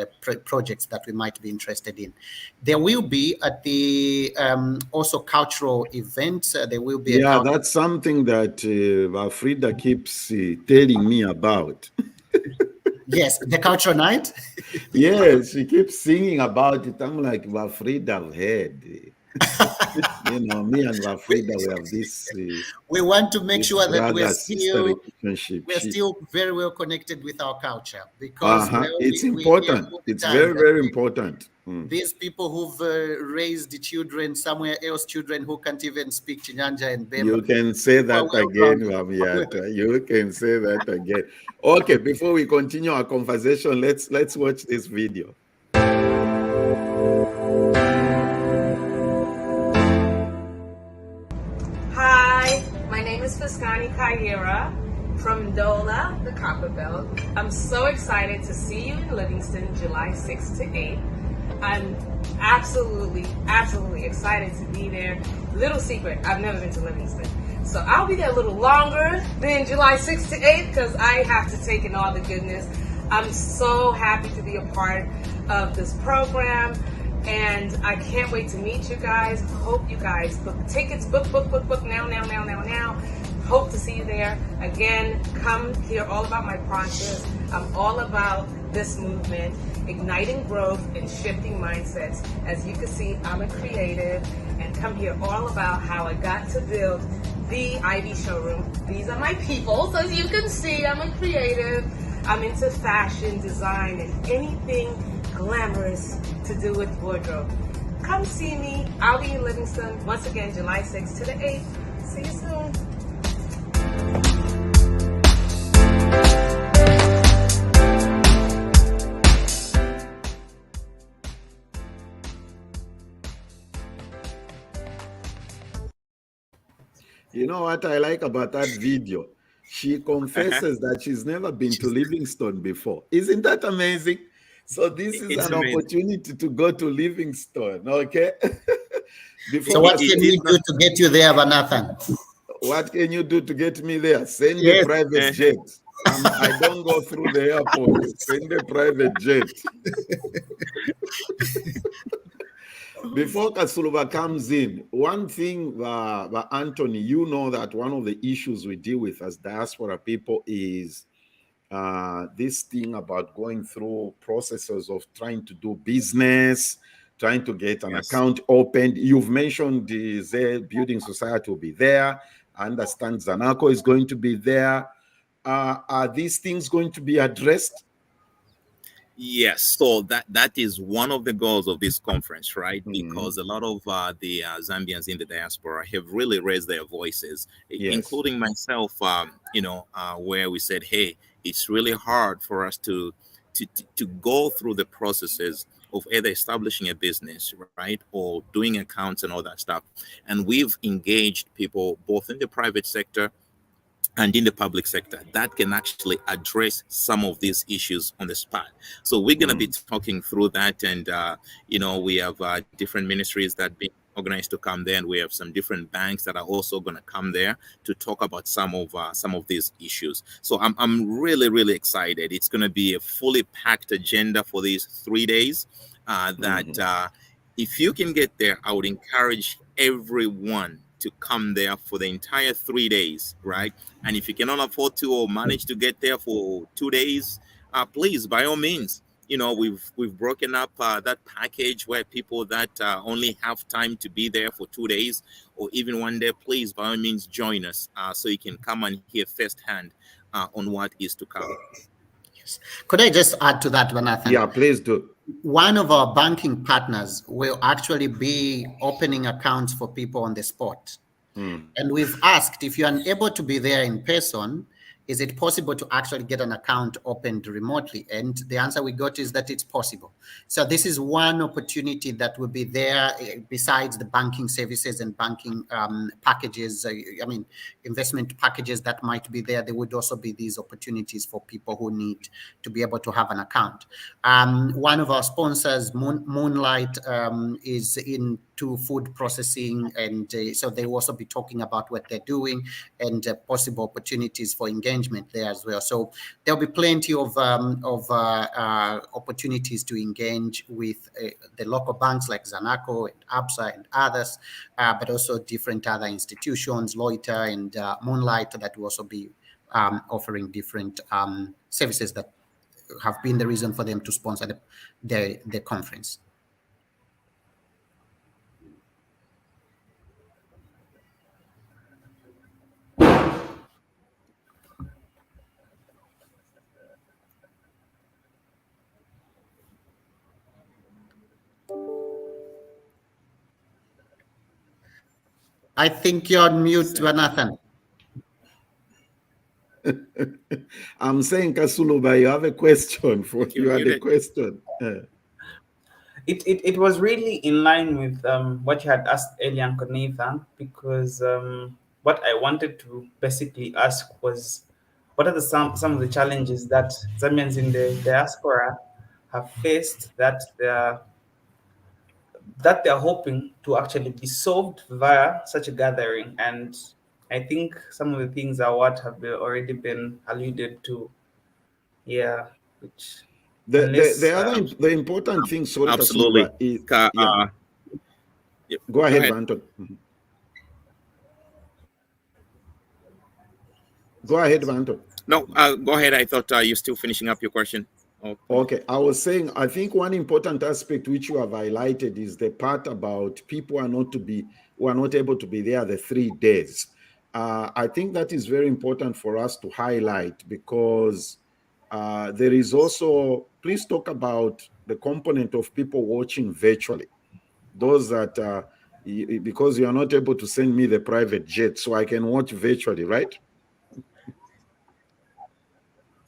projects that we might be interested in. There will be at the also cultural events. There will be Yeah, that's something that Frida keeps telling me about. Yes, the cultural night. Yes, she keeps singing about it. I'm like, Frida, I've heard. Me and Frida, we have this. We want to make sure that brother sister relationship. we're still very well connected with our culture, because it's we hear important. all the It's time very, that very important. these people who've raised children somewhere else, children who can't even speak Chinyanja and Bemba. You can say that again, Wamiata. You can say that again. Okay, before we continue our conversation, let's watch this video. Hi, my name is Fiskani Kayera from Ndola, the Copperbelt. I'm so excited to see you in Livingston July 6th to 8th. I'm absolutely excited to be there. Little secret, I've never been to Livingston. So I'll be there a little longer than July 6th to 8th because I have to take in all the goodness. I'm so happy to be a part of this program, and I can't wait to meet you guys. Hope you guys book tickets, book now. Hope to see you there. Again, come hear all about my process. I'm all about this movement, igniting growth and shifting mindsets. As you can see, I'm a creative, and come hear all about how I got to build the Ivy showroom. These are my people, so as you can see, I'm a creative. I'm into fashion, design, and anything glamorous to do with wardrobe. Come see me. I'll be in Livingston once again, July 6th to the 8th. See you soon. You know what I like about that video? She confesses that she's never been to Livingstone before. Isn't that amazing? So this is an opportunity to go to Livingstone, okay? So what can we do to get you there, Vanathan? What can you do to get me there? Send a private jet. I don't go through the airport. Send a private jet. Before Kasuluba comes in, one thing, Anthony, you know that one of the issues we deal with as diaspora people is this thing about going through processes of trying to do business, trying to get an account opened. You've mentioned the Zell Building Society will be there. I understand Zanaco is going to be there. Are these things going to be addressed? Yes, so that is one of the goals of this conference, right? Because a lot of the Zambians in the diaspora have really raised their voices, including myself. Where we said, "Hey, it's really hard for us to go through the processes of either establishing a business, right, or doing accounts and all that stuff." And we've engaged people both in the private sector and in the public sector that can actually address some of these issues on the spot. So we're going to be talking through that, and we have different ministries that been organized to come there, and we have some different banks that are also going to come there to talk about some of these issues. So I'm really excited. It's going to be a fully packed agenda for these 3 days. If you can get there, I would encourage everyone to come there for the entire 3 days, right? And if you cannot afford to or manage to get there for 2 days, please, by all means, we've broken up that package where people that only have time to be there for 2 days or even 1 day, please, by all means, join us so you can come and hear firsthand on what is to come. Yes. Could I just add to that, Vanathan? Yeah, please do. one of our banking partners will actually be opening accounts for people on the spot. And we've asked, if you're unable to be there in person, is it possible to actually get an account opened remotely? And the answer we got is that it's possible. So this is one opportunity that will be there besides the banking services and banking packages. Investment packages that might be there. There would also be these opportunities for people who need to be able to have an account. One of our sponsors, Moonlight, is into food processing, and so they will also be talking about what they're doing and possible opportunities for engagement there as well. So there'll be plenty of opportunities to engage with the local banks like Zanaco and ABSA and others, but also different other institutions, Loiter and Moonlight, that will also be offering different services that have been the reason for them to sponsor the conference. I think you're on mute, Jonathan. I'm saying, Kasuluba, you have a question for you. Had a question. It was really in line with what you had asked earlier, Uncle Nathan, because what I wanted to basically ask was, what are some of the challenges that Zambians in the diaspora have faced that they're hoping to actually be solved via such a gathering? And I think some of the things are what have already been alluded to. Yeah, which the important thing, sorry, absolutely. Is, go ahead, Vanton. Go ahead, Vanton. No, go ahead. I thought you're still finishing up your question. Okay, I was saying, I think one important aspect which you have highlighted is the part about people who are not able to be there the 3 days. I think that is very important for us to highlight, because there is also, please talk about the component of people watching virtually. Those that, because you are not able to send me the private jet, so I can watch virtually, right?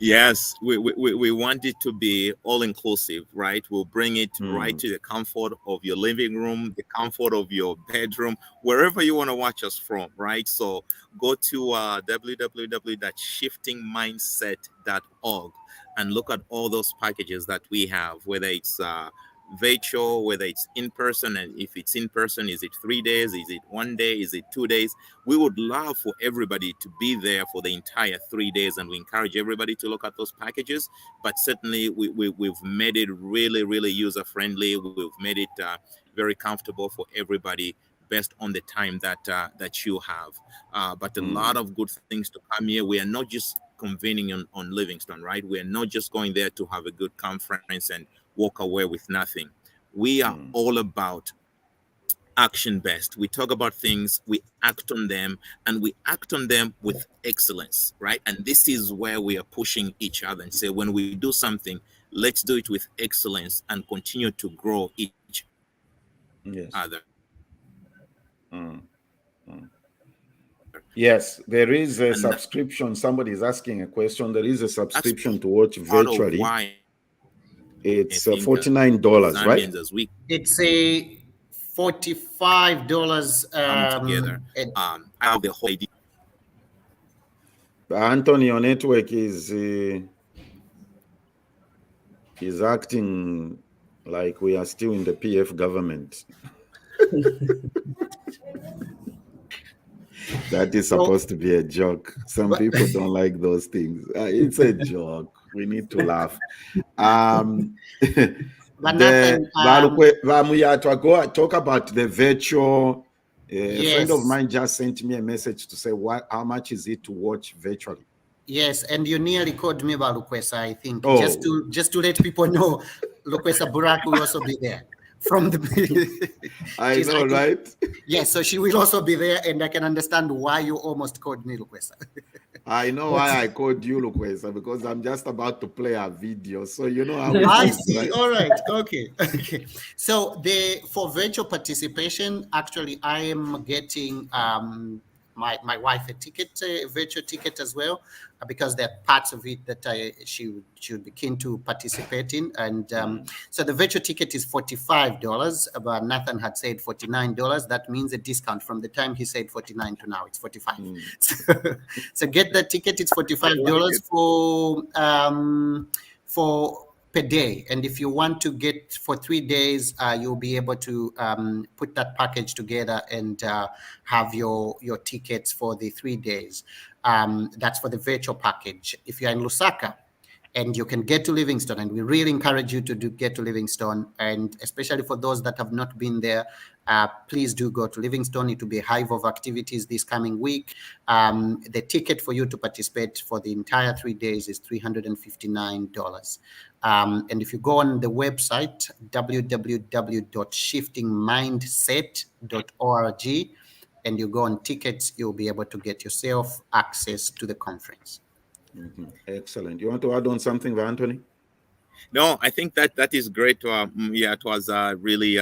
Yes, we want it to be all-inclusive, right? We'll bring it right to the comfort of your living room, the comfort of your bedroom, wherever you want to watch us from, right? So go to www.shiftingmindset.org and look at all those packages that we have, whether it's virtual, whether it's in person, and if it's in person, is it 3 days, is it 1 day, is it 2 days? We would love for everybody to be there for the entire 3 days, and we encourage everybody to look at those packages. But certainly we've made it really, really user friendly. We've made it very comfortable for everybody based on the time that you have. But a lot of good things to come here. We are not just convening on Livingston, right? We are not just going there to have a good conference and walk away with nothing. We are all about action based. We talk about things, we act on them, and we act on them with excellence, right? And this is where we are pushing each other and say, when we do something, let's do it with excellence and continue to grow each other. Yes, there is a subscription. Somebody is asking a question. There is a subscription to watch virtually. It's $49, right? It's a $45. Together. I have the whole idea. Anthony, your network is acting like we are still in the PF government. That is supposed to be a joke. Some people don't like those things. It's a joke. We need to laugh. Talk about the virtual. A friend of mine just sent me a message to say, how much is it to watch virtually? Yes, and you nearly called me about Lukwesa, I think. Oh. Just to let people know, Lukwesa Burak will also be there. From the I know, right? Yes, so she will also be there, and I can understand why you almost called me Lukwesa. I know why I called you, Lukwesa, because I'm just about to play a video. So you know how it I is, see. right? All right. Okay. Okay. So for virtual participation, actually, I am getting my wife a ticket, a virtual ticket as well, because there are parts of it that she would be keen to participate in. And so the virtual ticket is $45, but Nathan had said $49. That means a discount from the time he said 49 to now. It's 45. So get the ticket. It's $45 for per day, and if you want to get for 3 days, you'll be able to put that package together and have your tickets for the 3 days. That's for the virtual package. If you're in Lusaka and you can get to Livingstone, and we really encourage you to get to Livingstone, and especially for those that have not been there, please do go to Livingstone. It will be a hive of activities this coming week. The ticket for you to participate for the entire 3 days is $359. And if you go on the website, www.shiftingmindset.org, and you go on tickets, you'll be able to get yourself access to the conference. Excellent. You want to add on something, Anthony? No, I think that is great. Yeah, it was really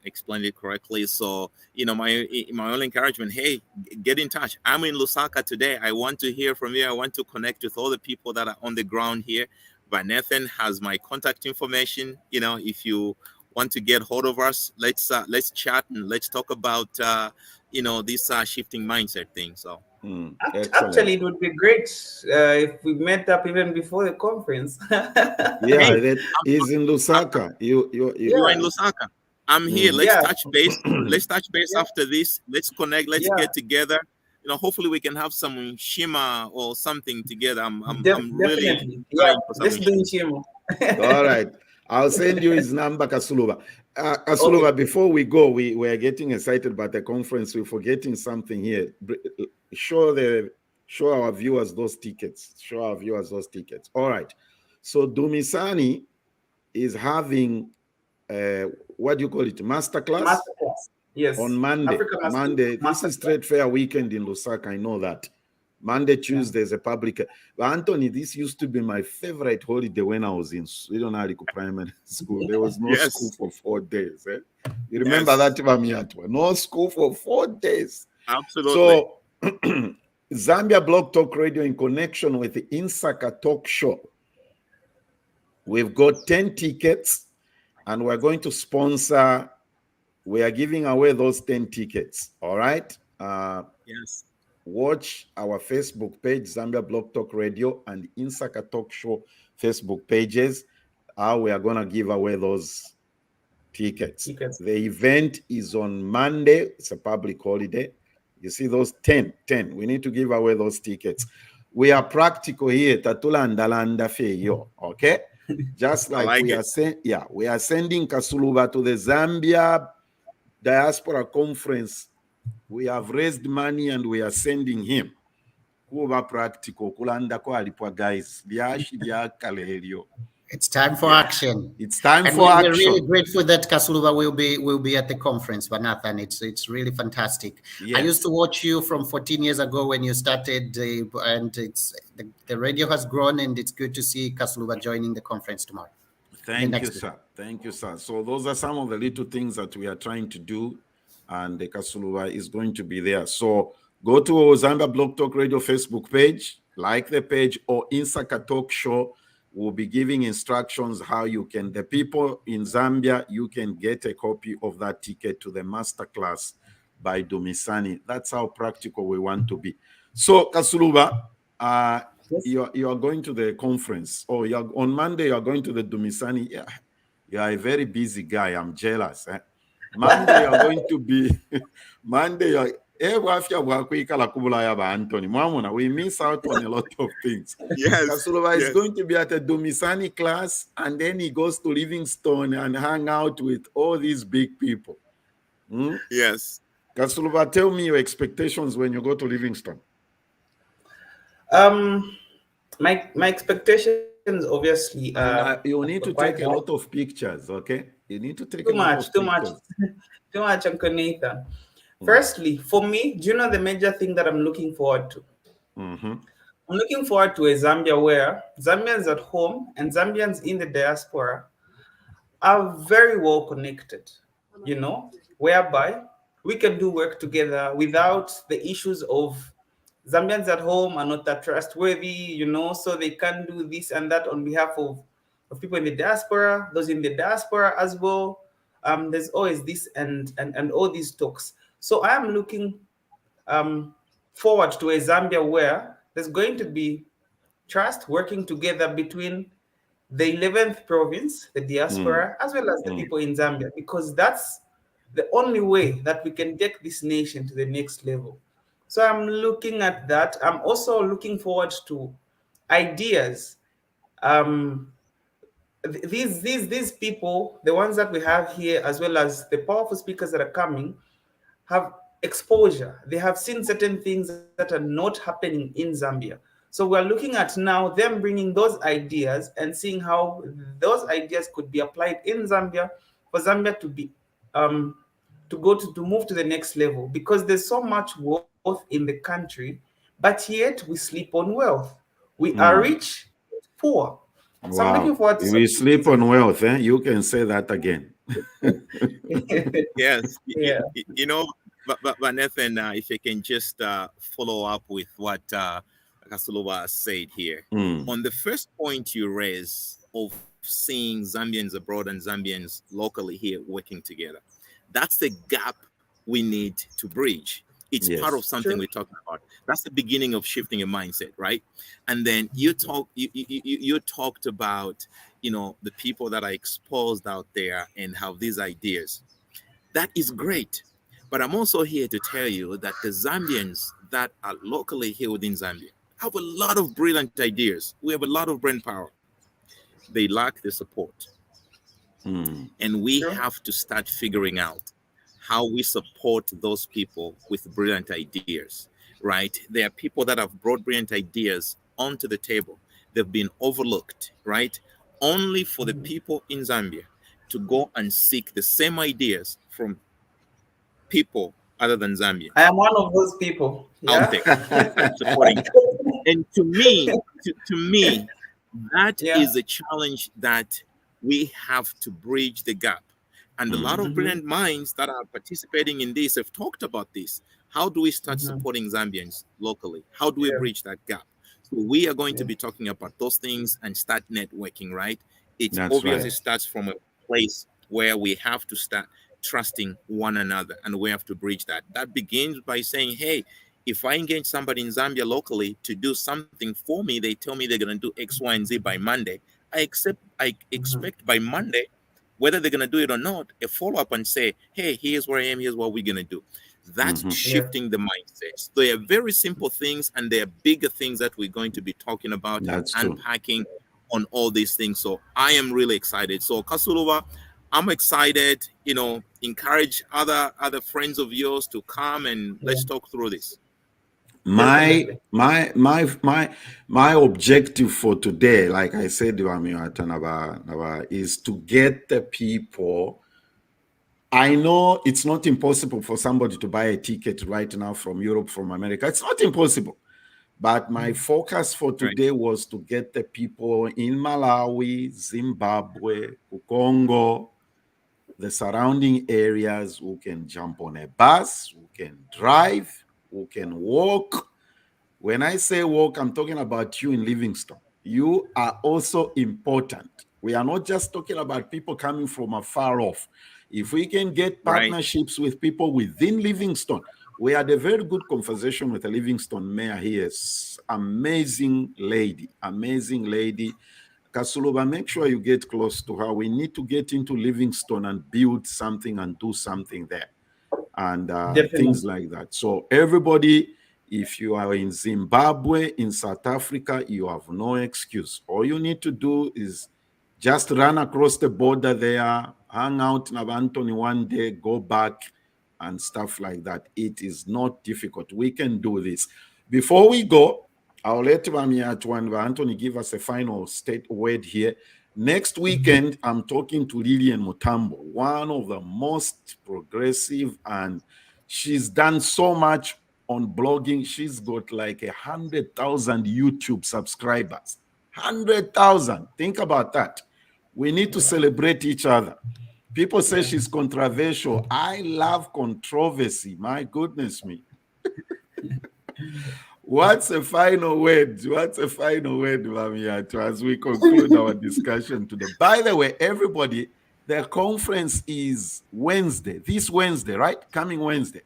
explained it correctly. So, my only encouragement, hey, get in touch. I'm in Lusaka today. I want to hear from you. I want to connect with all the people that are on the ground here. Vanathan has my contact information. If you want to get hold of us, let's chat and let's talk about this shifting mindset thing. So. Actually, it would be great if we met up even before the conference. Yeah, that is in Lusaka. You are in Lusaka. I'm here. Let's touch base. Let's touch base after this. Let's connect. Let's get together. Hopefully we can have some shima or something together. I'm really trying for let's do shima. All right. I'll send you his number, Kasuluba. Kasuluba, before we go, we are getting excited about the conference. We're forgetting something here. Show our viewers those tickets. All right. So Dumisani is having what do you call it? Masterclass? Yes. On Monday. This is Trade Fair weekend in Lusaka. I know that. Monday, Tuesday is a public. But Anthony, this used to be my favorite holiday when I was in Sweden primary school. There was no school for 4 days. You remember that, Vamiatwa? No school for 4 days. Absolutely. So Zambia Blog Talk Radio, in connection with the Insaka Talk Show, we've got 10 tickets, and we're going to sponsor. We are giving away those 10 tickets. All right. Yes. Watch our Facebook page, Zambia Blog Talk Radio, and Insaka Talk Show Facebook pages. We are going to give away those tickets. The event is on Monday. It's a public holiday. You see those 10. We need to give away those tickets. We are practical here. Tatula feyo. Okay? Just like we are saying, we are sending Kasuluba to the Zambia Diaspora Conference. We have raised money and we are sending him. Kuba practical. Kulanda ko alipwa guys. It's time for action. It's time for action. We're really grateful that Kasuluba will be at the conference, but Nathan, it's really fantastic. Yes. I used to watch you from 14 years ago when you started, and the radio has grown, and it's good to see Kasuluba joining the conference tomorrow. Thank you, sir. Thank you, sir. So those are some of the little things that we are trying to do, and the Kasuluba is going to be there. So go to Zambia Blog Talk Radio Facebook page, like the page, or Insaka Talk Show. We'll be giving instructions how you can, the people in Zambia, you can get a copy of that ticket to the masterclass by Dumisani. That's how practical we want to be. So, Kasuluba, you are going to the conference. On Monday, you are going to the Dumisani. Yeah, you are a very busy guy. I'm jealous. Monday, you are going to be, Monday, Anthony. We miss out on a lot of things. Yes. Kasuluba is going to be at a Dumisani class, and then he goes to Livingstone and hang out with all these big people. Yes. Kasuluba, tell me your expectations when you go to Livingstone. My expectations, obviously, you need to take a lot of pictures, okay? You need to take too much, Uncle Nathan. Firstly, for me, do you know the major thing that I'm looking forward to? I'm looking forward to a Zambia where Zambians at home and Zambians in the diaspora are very well connected, whereby we can do work together without the issues of Zambians at home are not that trustworthy, so they can't do this and that on behalf of people in the diaspora, those in the diaspora as well. There's always this and all these talks. So I am looking forward to a Zambia where there's going to be trust working together between the 11th province, the diaspora, as well as the people in Zambia, because that's the only way that we can take this nation to the next level. So I'm looking at that. I'm also looking forward to ideas. These people, the ones that we have here, as well as the powerful speakers that are coming, have exposure. They have seen certain things that are not happening in Zambia. So we're looking at now them bringing those ideas and seeing how those ideas could be applied in Zambia for Zambia to be to move to the next level, because there's so much wealth in the country, but yet we sleep on wealth. We are rich, poor. So I'm looking Wow. forward to We sleep on wealth, eh? You can say that again. Yes, Yeah. but Nathan, if I can just follow up with what Kasulova said here. On the first point you raise of seeing Zambians abroad and Zambians locally here working together, that's the gap we need to bridge. It's part of something we're talking about. That's the beginning of shifting your mindset, right? And then you talked about, the people that are exposed out there and have these ideas. That is great. But I'm also here to tell you that the Zambians that are locally here within Zambia have a lot of brilliant ideas. We have a lot of brain power. They lack the support. And we have to start figuring out how we support those people with brilliant ideas, right? There are people that have brought brilliant ideas onto the table. They've been overlooked, right? Only for the people in Zambia to go and seek the same ideas from people other than Zambians. I am one of those people. Out there and supporting. And to me, that is a challenge that we have to bridge the gap. And a lot of brilliant minds that are participating in this have talked about this. How do we start supporting Zambians locally? How do we bridge that gap? So we are going to be talking about those things and start networking, right? It obviously starts from a place where we have to start trusting one another, and we have to bridge that. That begins by saying, hey, if I engage somebody in Zambia locally to do something for me, they tell me they're going to do X, Y, and Z by Monday. I expect by Monday, whether they're going to do it or not, a follow-up and say, hey, here's where I am, here's what we're going to do. That's shifting the mindset. They are very simple things, and they are bigger things that we're going to be talking about and unpacking on all these things. So I am really excited. So Kasulova, I'm excited, encourage other friends of yours to come and let's talk through this. My objective for today, like I said, is to get the people. I know it's not impossible for somebody to buy a ticket right now from Europe, from America. It's not impossible. But my focus for today was to get the people in Malawi, Zimbabwe, Congo, the surrounding areas who can jump on a bus, who can drive, who can walk. When I say walk, I'm talking about you in Livingstone. You are also important. We are not just talking about people coming from afar off. If we can get partnerships with people within Livingstone, we had a very good conversation with the Livingstone mayor here. Amazing lady. Kasulova, make sure you get close to her. We need to get into Livingstone and build something and do something there. And things like that. So everybody, if you are in Zimbabwe, in South Africa, you have no excuse. All you need to do is just run across the border there, hang out in Anthony one day, go back and stuff like that. It is not difficult. We can do this. Before we go, I'll let Anthony give us a final state word here. Next weekend, I'm talking to Lillian Mutambo, one of the most progressive, and she's done so much on blogging. She's got like 100,000 YouTube subscribers. 100,000. Think about that. We need to celebrate each other. People say she's controversial. I love controversy. My goodness me. What's a final word? What's a final word, Mamiato, as we conclude our discussion today? By the way, everybody, the conference is Wednesday. This Wednesday, right? Coming Wednesday.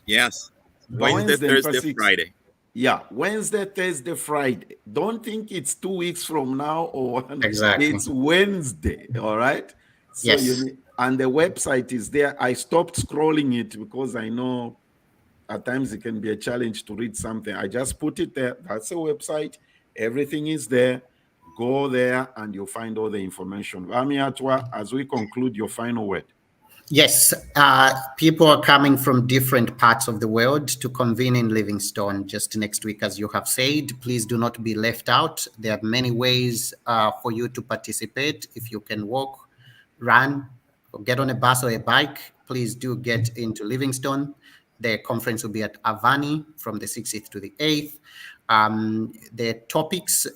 Yes. Wednesday, Thursday, Friday. Yeah, Wednesday, Thursday, Friday. Don't think it's 2 weeks from now or Exactly. It's Wednesday, all right? So Yes. and the website is there. I stopped scrolling it because I know at times it can be a challenge to read something. I just put it there. That's a website. Everything is there. Go there and you'll find all the information. Vamiatwa, as we conclude, your final word. Yes, people are coming from different parts of the world to convene in Livingstone just next week, as you have said. Please do not be left out. There are many ways for you to participate. If you can walk, run, or get on a bus or a bike, please do get into Livingstone. The conference will be at Avani from the 6th to the 8th. The topics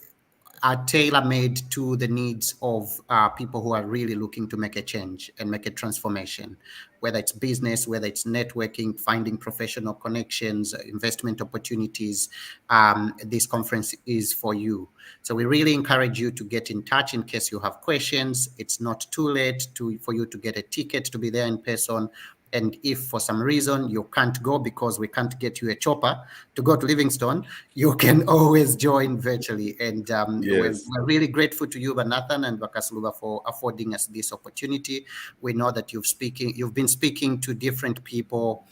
are tailor-made to the needs of people who are really looking to make a change and make a transformation, whether it's business, whether it's networking, finding professional connections, investment opportunities. This conference is for you. So we really encourage you to get in touch in case you have questions. It's not too late for you to get a ticket to be there in person. And if for some reason you can't go because we can't get you a chopper to go to Livingstone, you can always join virtually. And we're really grateful to you, Vanathan and Vakasluba, for affording us this opportunity. We know that you've been speaking to different people,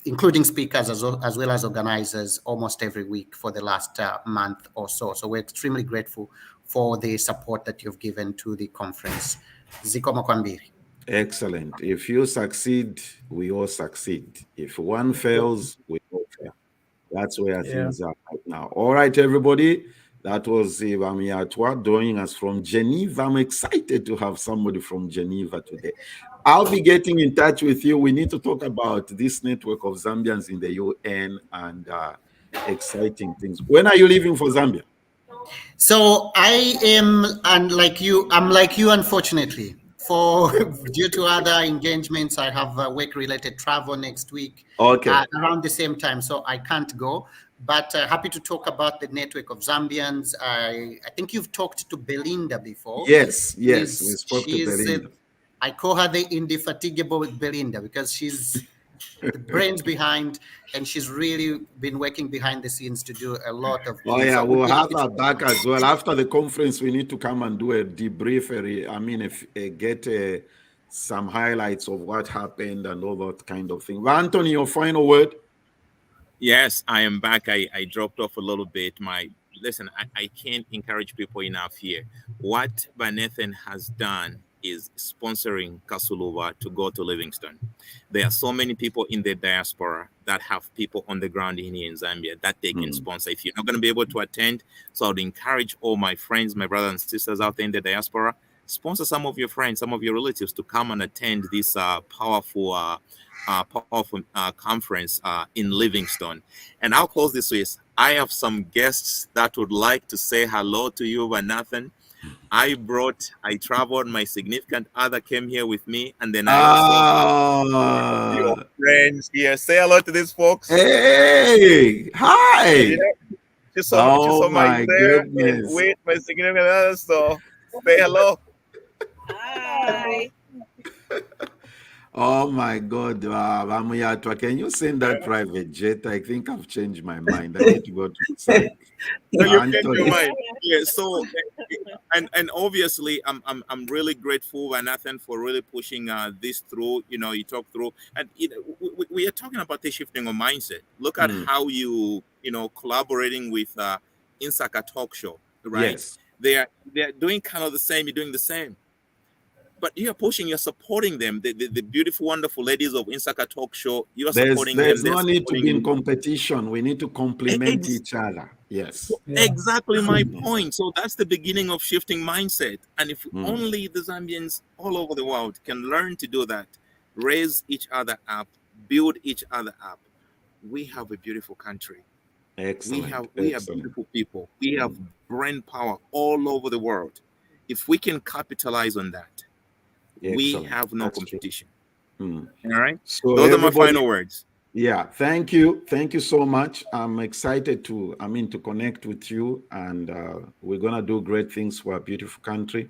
including speakers as well as organizers, almost every week for the last month or so. So we're extremely grateful for the support that you've given to the conference. Ziko Mokwambiri. Excellent. If you succeed, we all succeed. If one fails, we all fail. That's where things are right now. All right, everybody. That was Vamiatwa joining us from Geneva. I'm excited to have somebody from Geneva today. I'll be getting in touch with you. We need to talk about this network of Zambians in the UN and exciting things. When are you leaving for Zambia? So I am, and like you, I'm like you, unfortunately. Due to other engagements, I have work-related travel next week. Okay. Around the same time, so I can't go. But happy to talk about the network of Zambians. I think you've talked to Belinda before. Yes, we spoke to Belinda. I call her the indefatigable Belinda because she's the brains behind, and she's really been working behind the scenes to do a lot of things. Oh yeah, we'll have her back as well. After the conference, we need to come and do a debrief. Get some highlights of what happened and all that kind of thing. Anthony, your final word? Yes, I am back. I dropped off a little bit. Listen, I can't encourage people enough here. What Vanathan has done is sponsoring Kasuluba to go to Livingstone. There are so many people in the diaspora that have people on the ground in here in Zambia that they can sponsor. If you're not going to be able to attend, so I would encourage all my friends, my brothers and sisters out there in the diaspora, sponsor some of your friends, some of your relatives to come and attend this powerful conference in Livingstone. And I'll close this with, I have some guests that would like to say hello to you, Vanathan. I traveled, my significant other came here with me, and then I also your friends here. Say hello to these folks. Hey, hi. Yeah. Just so my goodness. Wait, my significant other, so say hello. Hi. Oh my God, Vamuyatwa, can you send that private jet? I think I've changed my mind. I need to go to the site. No, you changed your mind. Yeah, so and obviously I'm really grateful, Vanathan, for really pushing this through. You talk through, and we are talking about the shifting of mindset. Look at how you collaborating with Insaka Talk Show, right? Yes. They're doing kind of the same. You're doing the same. But you're pushing, you're supporting them. The beautiful, wonderful ladies of Insaka Talk Show, you're supporting them. There's no need to be in competition. We need to complement each other. Yes. Exactly my point. So that's the beginning of shifting mindset. And if only the Zambians all over the world can learn to do that, raise each other up, build each other up, we have a beautiful country. Excellent. We have beautiful people. We have brain power all over the world. If we can capitalize on that, we have no competition. All right. So those are my final words. Yeah, thank you so much. I'm excited to connect with you, and we're gonna do great things for our beautiful country.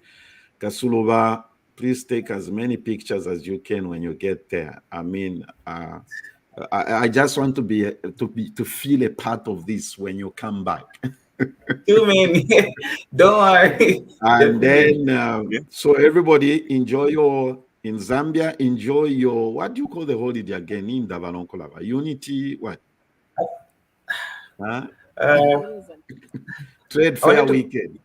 Kasuluba, please take as many pictures as you can when you get there. I just want to feel a part of this when you come back. Too many. Don't worry. And then, so everybody in Zambia, enjoy your, what do you call the holiday again in Davalonkolava? Unity, what? Huh? Trade fair weekend,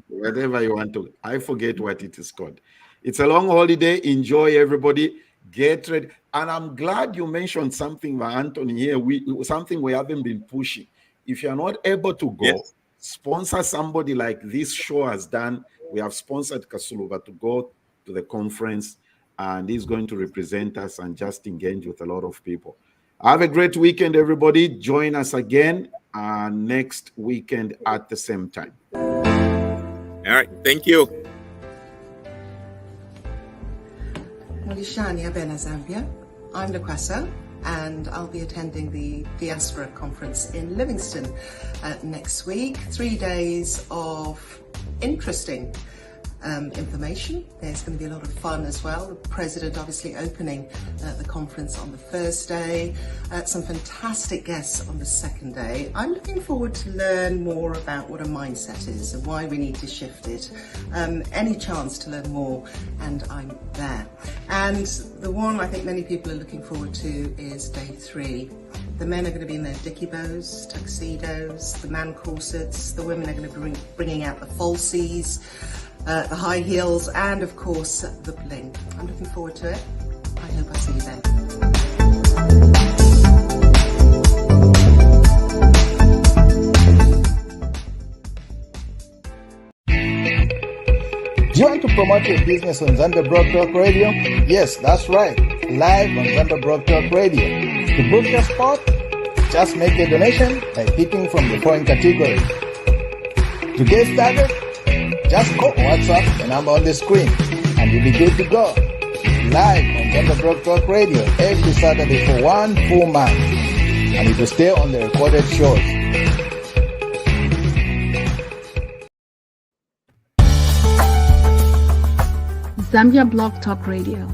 whatever you want to. I forget what it is called. It's a long holiday. Enjoy, everybody. Get ready. And I'm glad you mentioned something, Anthony, here. Something we haven't been pushing. If you're not able to go, sponsor somebody like this show has done. We have sponsored Kasuluba to go to the conference, and he's going to represent us and just engage with a lot of people. Have a great weekend, everybody. Join us again next weekend at the same time. All right. Thank you. Mulishania Bena Zambia. I'm Lakwasa, and I'll be attending the Diaspora Conference in Livingston next week. 3 days of interesting information. There's going to be a lot of fun as well. The president obviously opening the conference on the first day. Some fantastic guests on the second day. I'm looking forward to learn more about what a mindset is and why we need to shift it. Any chance to learn more, and I'm there. And the one I think many people are looking forward to is day 3. The men are going to be in their dicky bows, tuxedos, the man corsets. The women are going to be bringing out the falsies, the high heels, and of course the bling. I'm looking forward to it. I hope I see you there. Do you want to promote your business on Zambia Broad Talk Radio? Yes, that's right. Live on Zambia Broad Talk Radio. To book your spot, just make a donation by picking from the following categories. To get started, just call WhatsApp the number on the screen and you'll be good to go. Live on Zambia Broad Talk Radio every Saturday for 1 full month. And it will stay on the recorded shows. Zambia Blog Talk Radio.